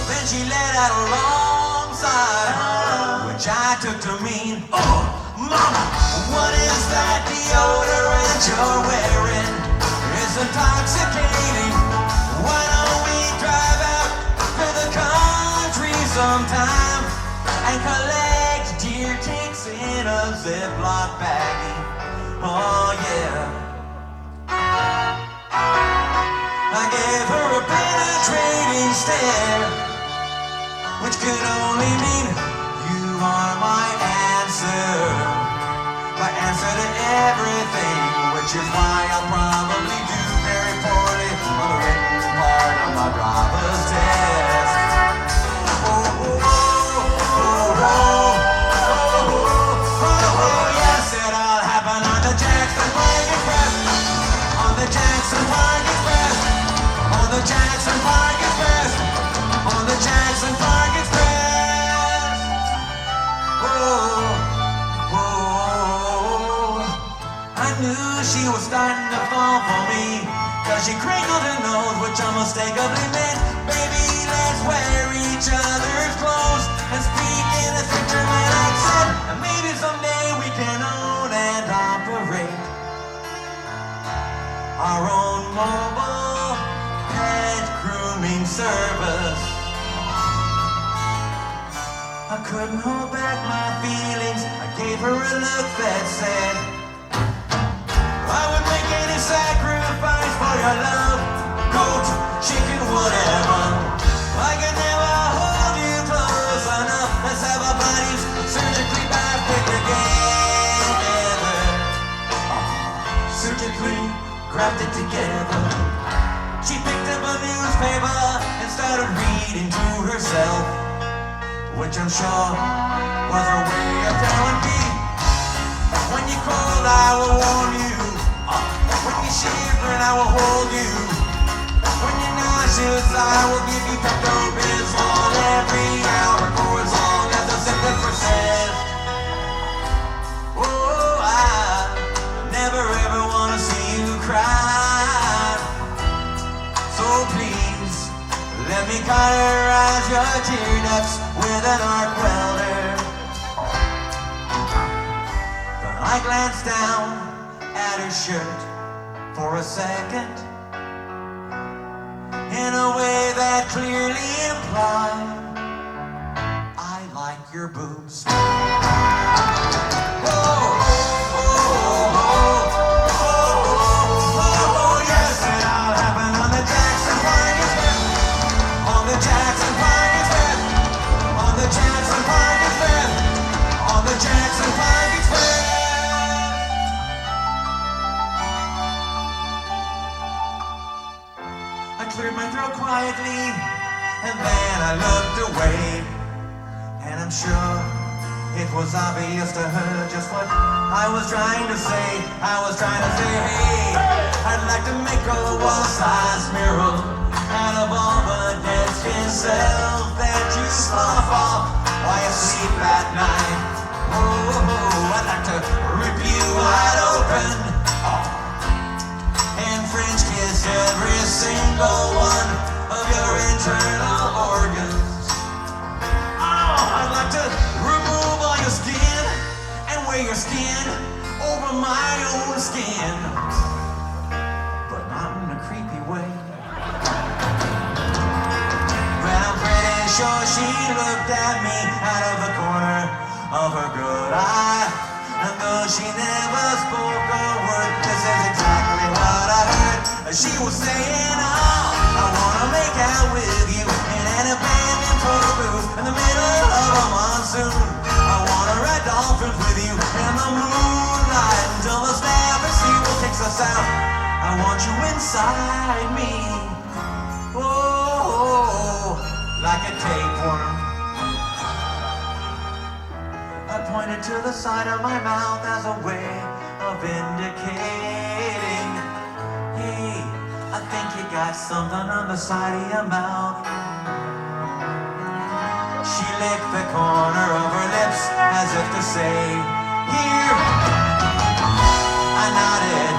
Then she let out a long sigh, which I took to mean, oh, mama, what is that deodorant you're wearing? It's intoxicating. Why don't we drive out to the country sometime and collect deer ticks in a Ziploc baggie? Oh yeah. I gave her a penetrating stare, which could only mean you are my answer. My answer to everything, which is why I'll probably do very poorly on the written part of my driver's test. Oh, oh, oh, oh, oh, oh, oh, yes, it'll happen on the Jackson Park Express. On the Jackson Park Express. On the Jackson Park Express. On the Jackson Park Express. Oh, oh, I knew she was starting to fall for me, cause she crinkled her nose, which unmistakably meant, baby, let's wear each other's clothes and speak in a thick German accent, and maybe someday we can own and operate our own mobile pet grooming service. I couldn't hold back my feelings. I gave her a look that said, I would make any sacrifice for your love, goat, chicken, whatever. I could never hold you close enough. Let's have our bodies surgically bifurcated together. Surgically grafted together. She picked up a newspaper and started reading to herself, which I'm sure was her way of telling me, when you're cold I will warm you, when you're shivering I will hold you, when you're nauseous I will give you Pepto-Bismol every hour for as long as the symptom persists. Oh, I never ever want to see you cry, so please let me cauterize your tear ducts with an arc welder. Then I glanced down at her shirt for a second, in a way that clearly implied, I like your boobs. Oh, oh, oh, oh, yes, it'll happen on the Jackson Park Express. On the Jackson Park Express. On the Jackson Park Express. On the Jackson Park Express. I cleared my throat quietly, and then I looked away, and I'm sure it was obvious to her just what I was trying to say. I was trying to say, hey, I'd like to make a wall-sized mural out of all the dead skin cells that you slough off while you sleep at night. Oh, I'd like to rip you wide open and French kiss every single one of your internal organs. Oh, I'd like to remove all your skin and wear your skin over my own skin, but not in a creepy way. looked at me out of the corner of her good eye. And though she never spoke a word, this is exactly what I heard. She was saying, oh, I wanna make out with you in an abandoned coral reef in the middle of a monsoon. I wanna ride dolphins with you in the moonlight until the staffing seagull kicks us out. I want you inside me, oh, like a tapeworm. I pointed to the side of my mouth as a way of indicating, hey, I think you got something on the side of your mouth. She licked the corner of her lips as if to say, here. I nodded,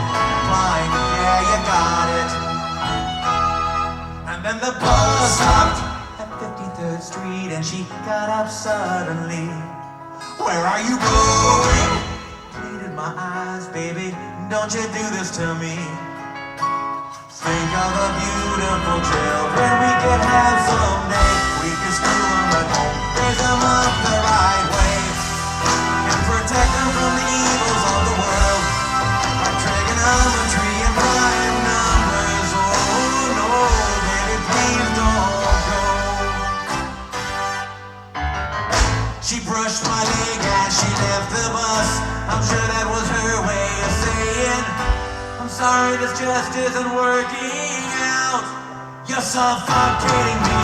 fine, yeah, you got it. And then the bus stopped at 53rd Street and she got up suddenly. Where are you going? Pleaded my eyes, baby, don't you do this to me. Think of the beautiful children we could have someday. We could school them at home, raise them up the right way, and protect them from the evils of the world, like trigonometry and prime numbers. Oh no, baby, please don't go. She brushed my leg as she left the bus. I'm sure that was her way of saying, I'm sorry, this just isn't working out. You're suffocating me.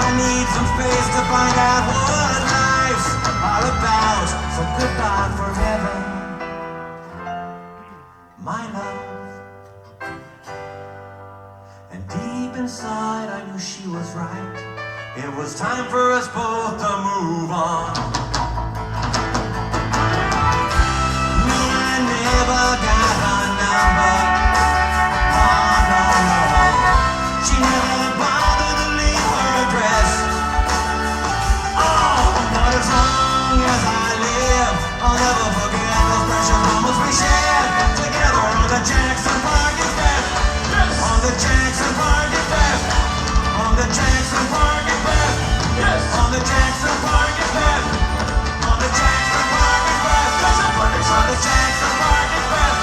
I need some space to find out what life's all about. So goodbye forever, my love. And deep inside I knew she was right. It was time for us both to move on. No, I never got her number. Oh, no, no. She never bothered to leave her address. Oh, but as long as I live, I'll never forget those precious moments we shared together on the Jackson Park Express. Yes. On the Jackson Park Express. On the Jackson Park Express. Yes. On the Jackson Park Express. On the Jackson Park Express. On the Jackson Park Express.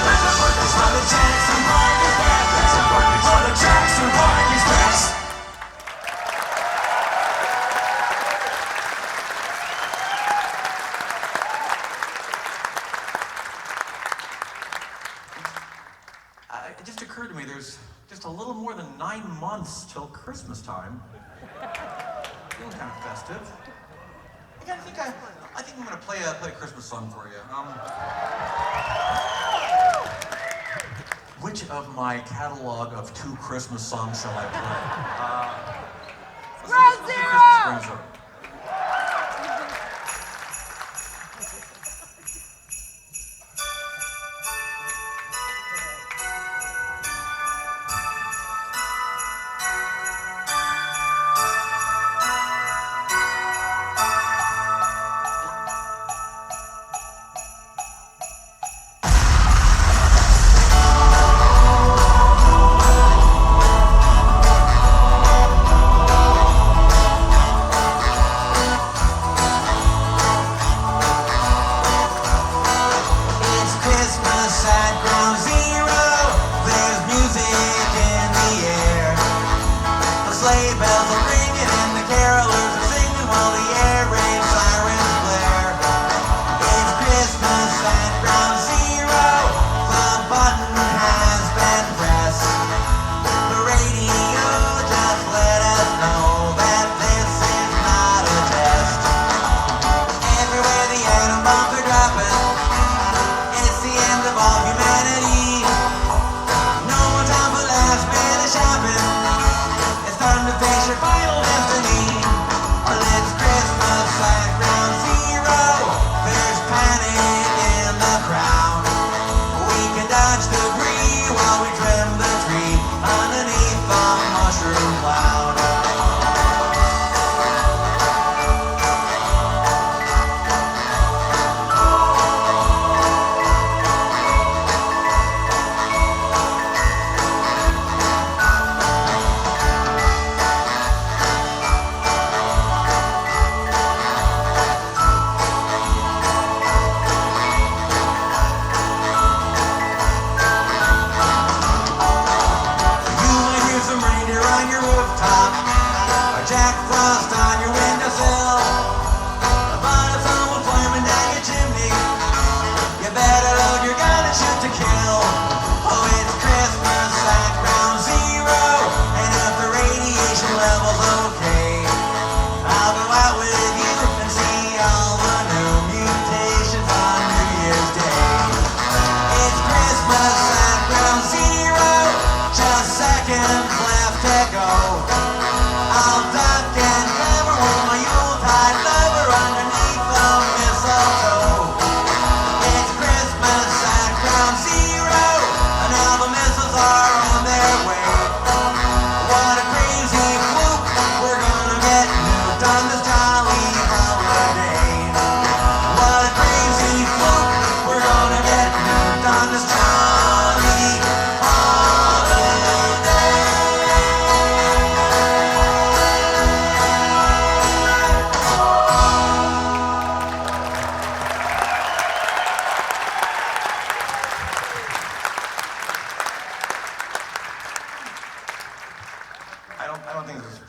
On the Jackson Park Express. On the Jackson Park Express. It just occurred to me there's just a little more than 9 months till Christmas time. Feeling kind of festive. I think I'm gonna play a Christmas song for you. Which of my catalog of 2 Christmas songs shall I play? Let's do Ground Zero.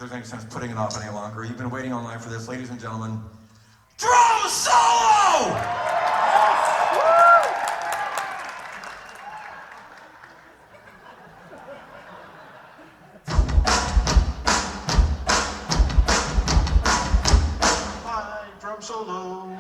there's any sense putting it off any longer. You've been waiting all night for this, ladies and gentlemen. Drum solo! Hi, drum solo.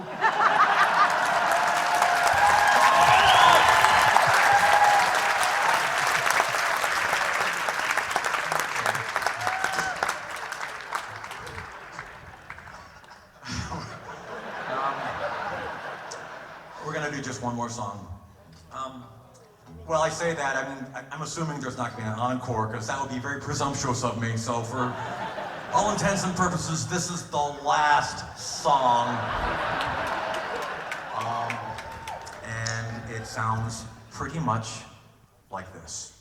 We're gonna do just one more song. Well, I say that, I mean, I'm assuming there's not gonna be an encore, because that would be very presumptuous of me, so for all intents and purposes, this is the last song. And it sounds pretty much like this.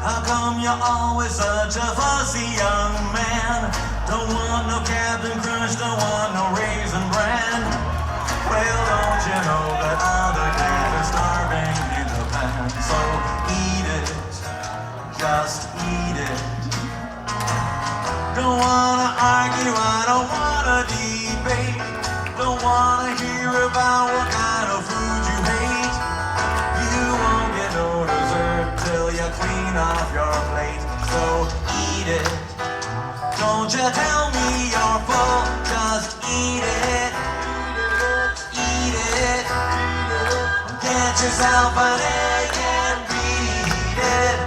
How come you're always such a fussy young man? Don't want no Captain Crunch, don't want no Raisin Bran. Well, don't you know that other kids are starving in the pan? So eat it, just eat it. Don't wanna argue, I don't wanna debate. Don't wanna hear about what kind of food you hate. You won't get no dessert till you clean off your plate. So eat it. Don't you tell me you're full, just eat it. Eat it. Get yourself an egg and beat it.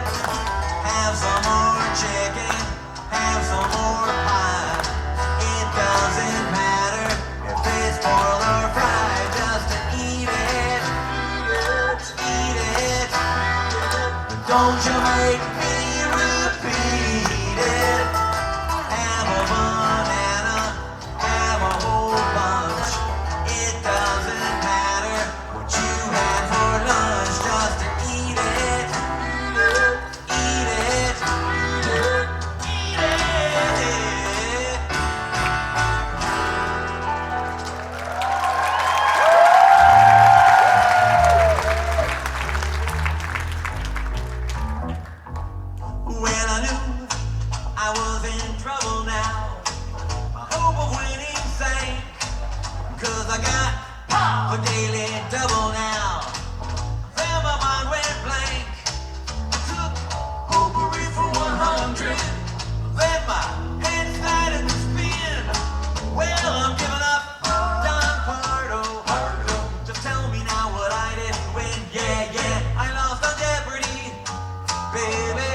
Have some more chicken, have some more pie. It doesn't matter if it's boiled or fried, just eat it. Eat it. Don't you make me repeat it. Have a banana, have a whole bunch. It doesn't matter what you had for lunch, just eat it. Eat it. Eat it. When I knew I was in trouble now, my hope of winning sank, 'cause I got the daily double now. Then my mind went blank. I took potpourri for 100. Then my head started to spin. Well, I'm giving up. Don Pardo. Just tell me now what I didn't win. Yeah, I lost on Jeopardy, baby.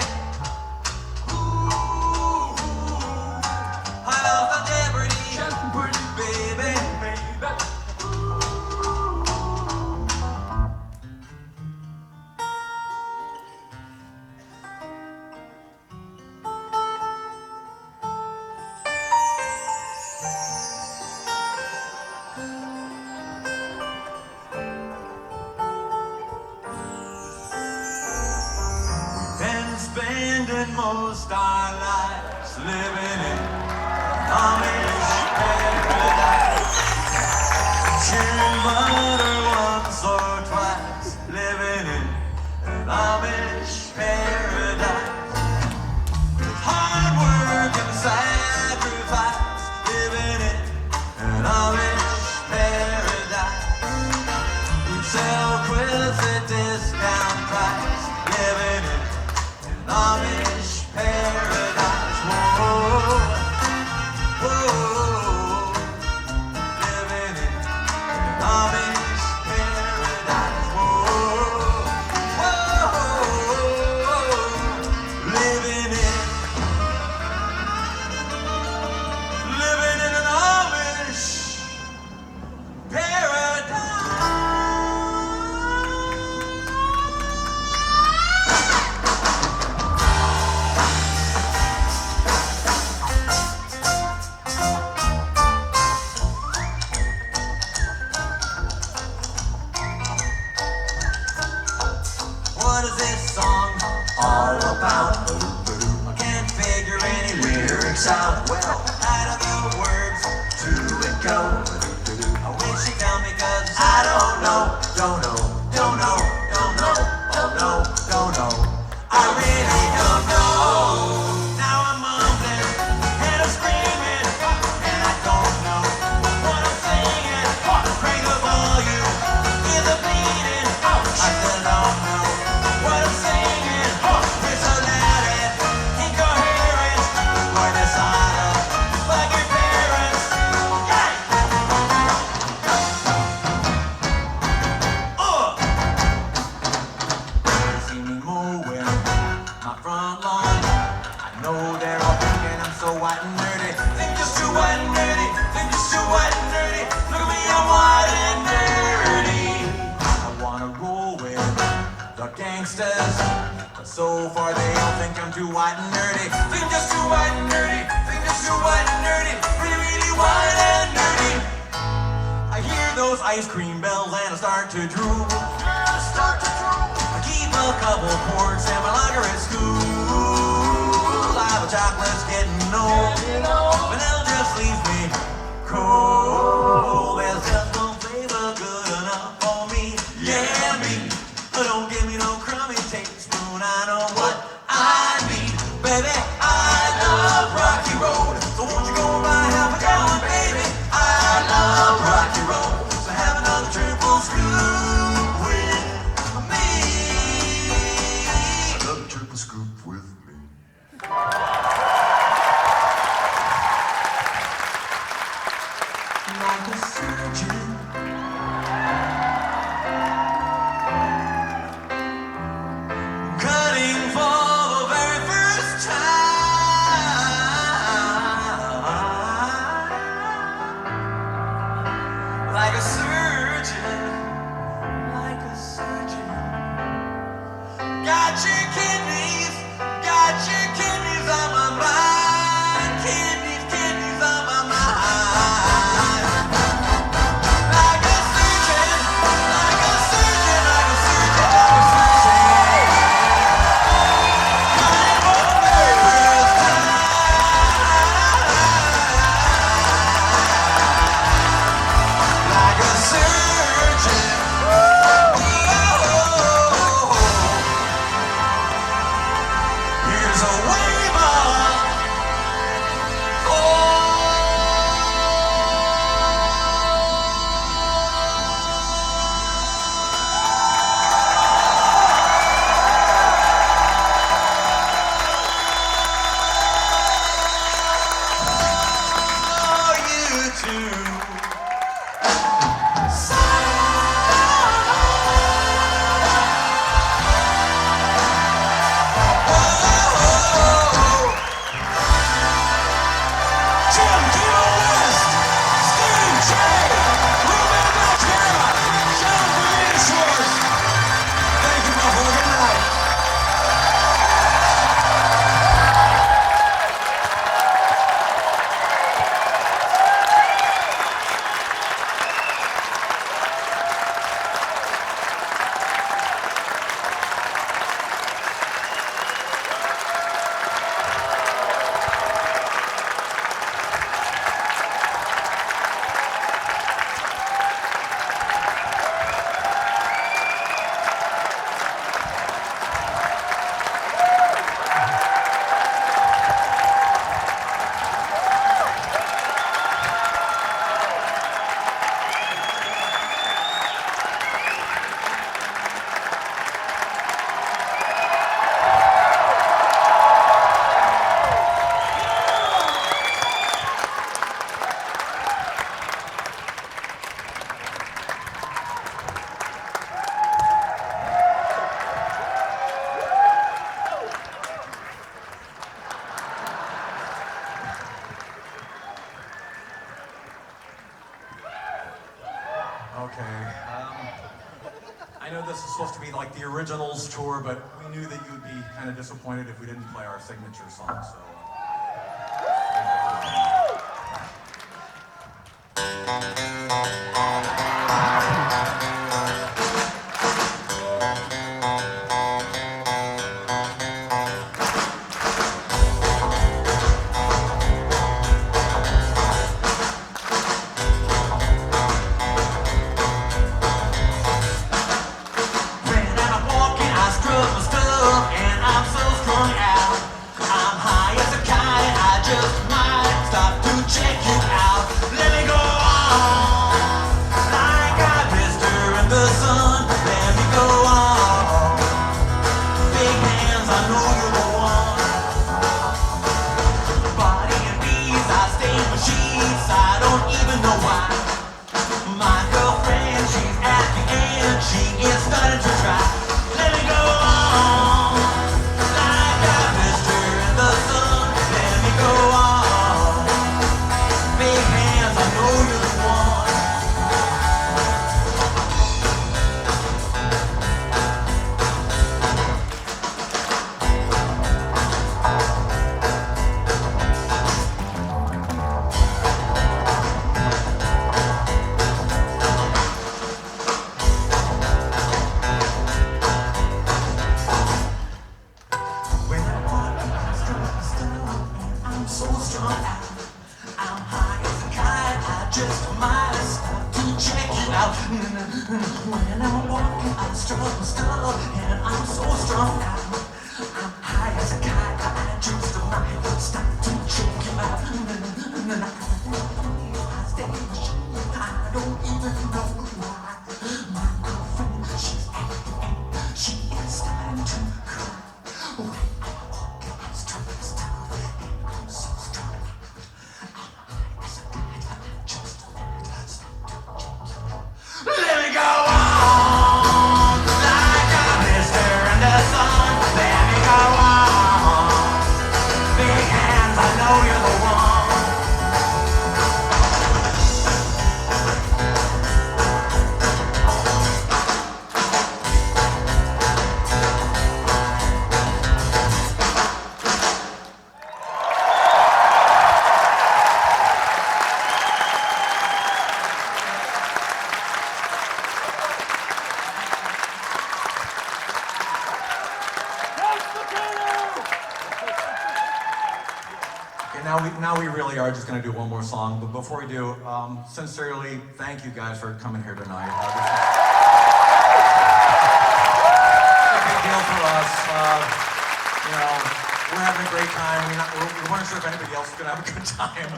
Ooh, I lost on Jeopardy, baby. Been spending most our lives living in Amish paradise. Chewing butter once or twice, living in an Amish paradise. Hard work and sacrifice, living in an Amish paradise. We sell quilts at discount price, living in an Amish paradise. Whoa, whoa, living in an Amish paradise. Whoa, whoa, living in an Amish paradise. what is this song all about? I can't figure any lyrics out. Well, out of the words to it go. I wish you'd tell me, cause I don't know, don't know, don't know, don't know, oh no, don't know. I really don't know. Now I'm mumbling and I'm screaming and I don't know what I'm singing. Crank the volume, hear the bleeding. I still don't know what I'm singing. It's so loud and incoherent. Hard to sign up like your parents. See me mowing my front lawn. I know they're all thinking I'm so white and nerdy. Think just too white and nerdy. Think just too white and nerdy. Look at me, I'm white and nerdy. I wanna roll with the gangsters, but so far they all think I'm too white and nerdy. Think just too white and nerdy. Think just too white and nerdy. Really, really white and nerdy. I hear those ice cream bells and I start to drool. Yeah, I start to drool. I keep a couple quarts and my lager at school. Lava chocolate's getting old. Vanilla just leaves me cold. There's just no flavor good enough for me. Yeah, me. Don't give me no crummy tablespoon. I know what I need. Baby, I love Rocky Road. So won't you go buy half a gallon, baby? I love Rocky Road. So have another triple scoop with me. Another triple scoop with me. Like a surgeon, cutting for the very first time. Like a surgeon, like a surgeon. Got your kidneys on my mind. Kidneys on my mind. Like a surgeon, like a surgeon, like a surgeon, like a surgeon. Cutting for the very first time. Like a surgeon. Here's a wave of for you to Jim, Kimo West, Steve J, Ruben Valtierra, Schwartz. Thank you, Buffalo. Good night. I know this is supposed to be like the originals tour, but we knew that you would be kind of disappointed if we didn't play our signature song, so. out. When I'm walking, I struggle still, and I'm so strong now. I'm high as a kite, I choose to not stop to choke him out. I stay I don't even know why. My girlfriend, she's acting, she is starting to cry. When I walk, I'm strong still, and I'm so strong. I'm high as a kite, I just stop to choke him out. Let me go on, like a blister in the sun. Let me go on, big hands, I know you're the one. Now we really are just going to do one more song, but before we do, sincerely, thank you guys for coming here tonight. It's a big deal for us. You know, we're having a great time. We weren't sure if anybody else was going to have a good time,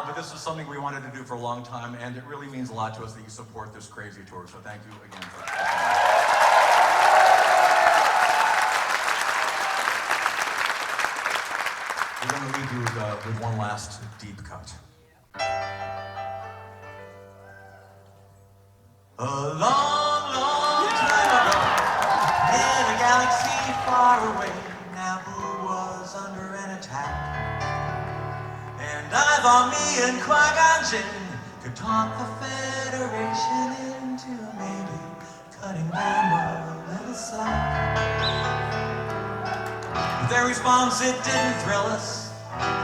but this is something we wanted to do for a long time, and it really means a lot to us that you support this crazy tour, so thank you again for that. We're going to leave you with one last deep cut. A long, long time ago, in a galaxy far away, Naboo was under an attack. And I thought me and Qui-Gon Jinn could talk the Federation into maybe cutting them a little slack. Their response, it didn't thrill us.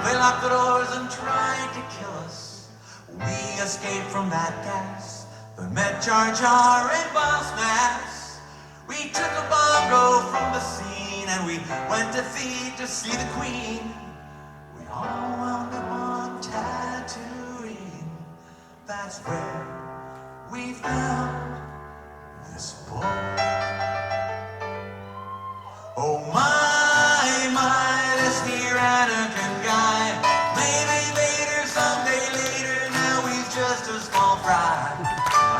They locked the doors and tried to kill us. We escaped from that gas, but met Jar Jar and Boss Nass. We took a bongo from the scene, and we went to feed to see the Queen. We all wound up on Tatooine. That's where we found this boy. Oh my, this here Anakin guy. Maybe later, someday later, now he's just a small fry.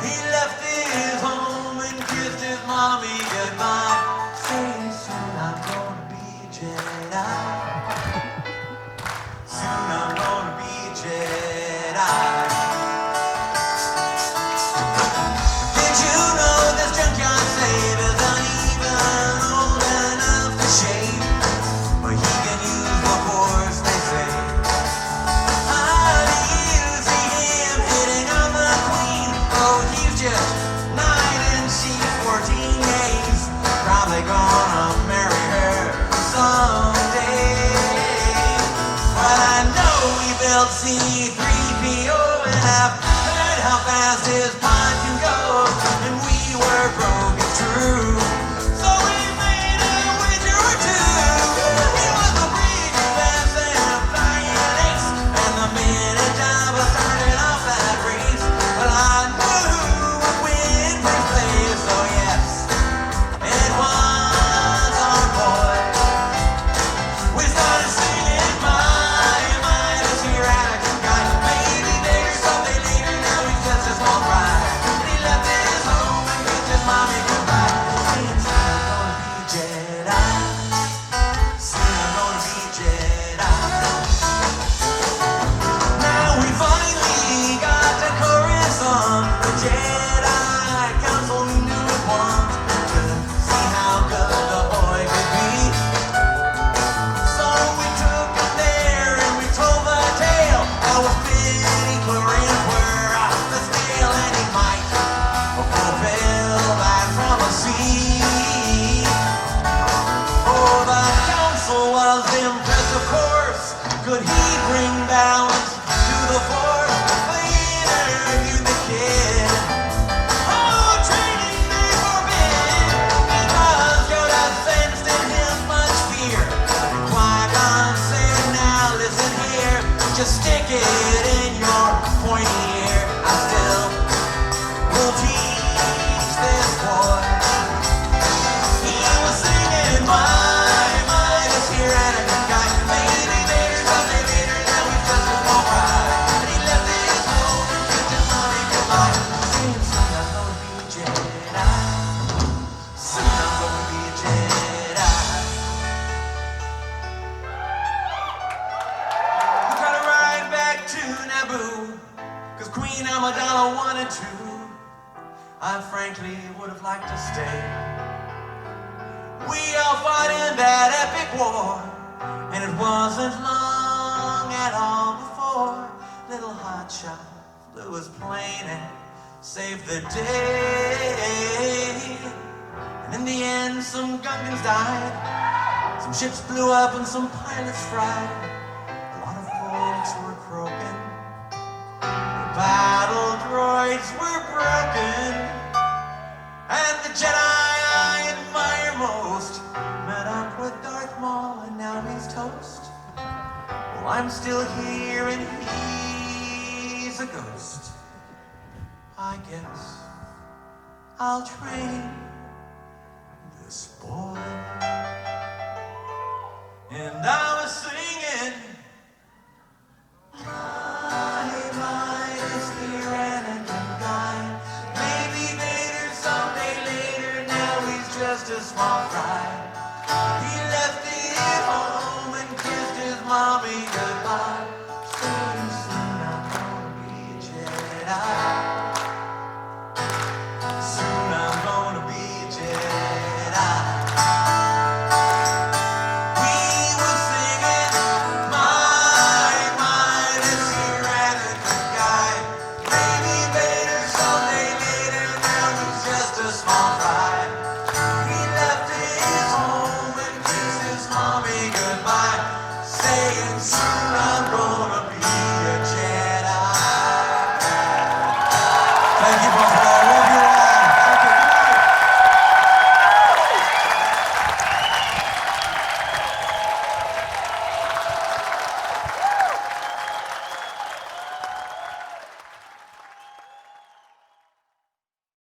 He left his home and kissed his mommy goodbye, saying soon I'm gonna be a Jedi. Soon I'm gonna be a Jedi. Did you know this junkyard slave isn't even old enough to shave? But he can use the Force, they say. How do you see him hitting on the Queen? Oh, he's just 9 and she's 14 days. Probably gonna marry her someday. But I know he built C-3PO, and I've heard how fast his pod can go. And we were broke, it's true. So we made a wager or two. He was the breeding best and a flying ace, and the minute Jabba started off that race, well, I knew who would win first place. So yes, it was our boy. We started singing, my, this here Anakin guy. Maybe later, someday later, now he's just a small fry. I frankly would have liked to stay. We all fought in that epic war, and it wasn't long at all before little hotshot flew his plane and saved the day. And in the end, some Gungans died, some ships blew up, and some pilots fried. A lot of folks were croaking, the battle droids were broken, and the Jedi I admire most met up with Darth Maul, and now he's toast. Well, I'm still here and he's a ghost. I guess I'll train this boy. And I was singing, my is the Anakin guy. Maybe later, someday later, now he's just a small fry. He left it home and kissed his mommy goodbye. Soon, soon I'm gonna be a Jedi. Soon I'm gonna be a Jedi. We were singing, my is here and a good guy. Maybe later, someday later, now he's just a small fry.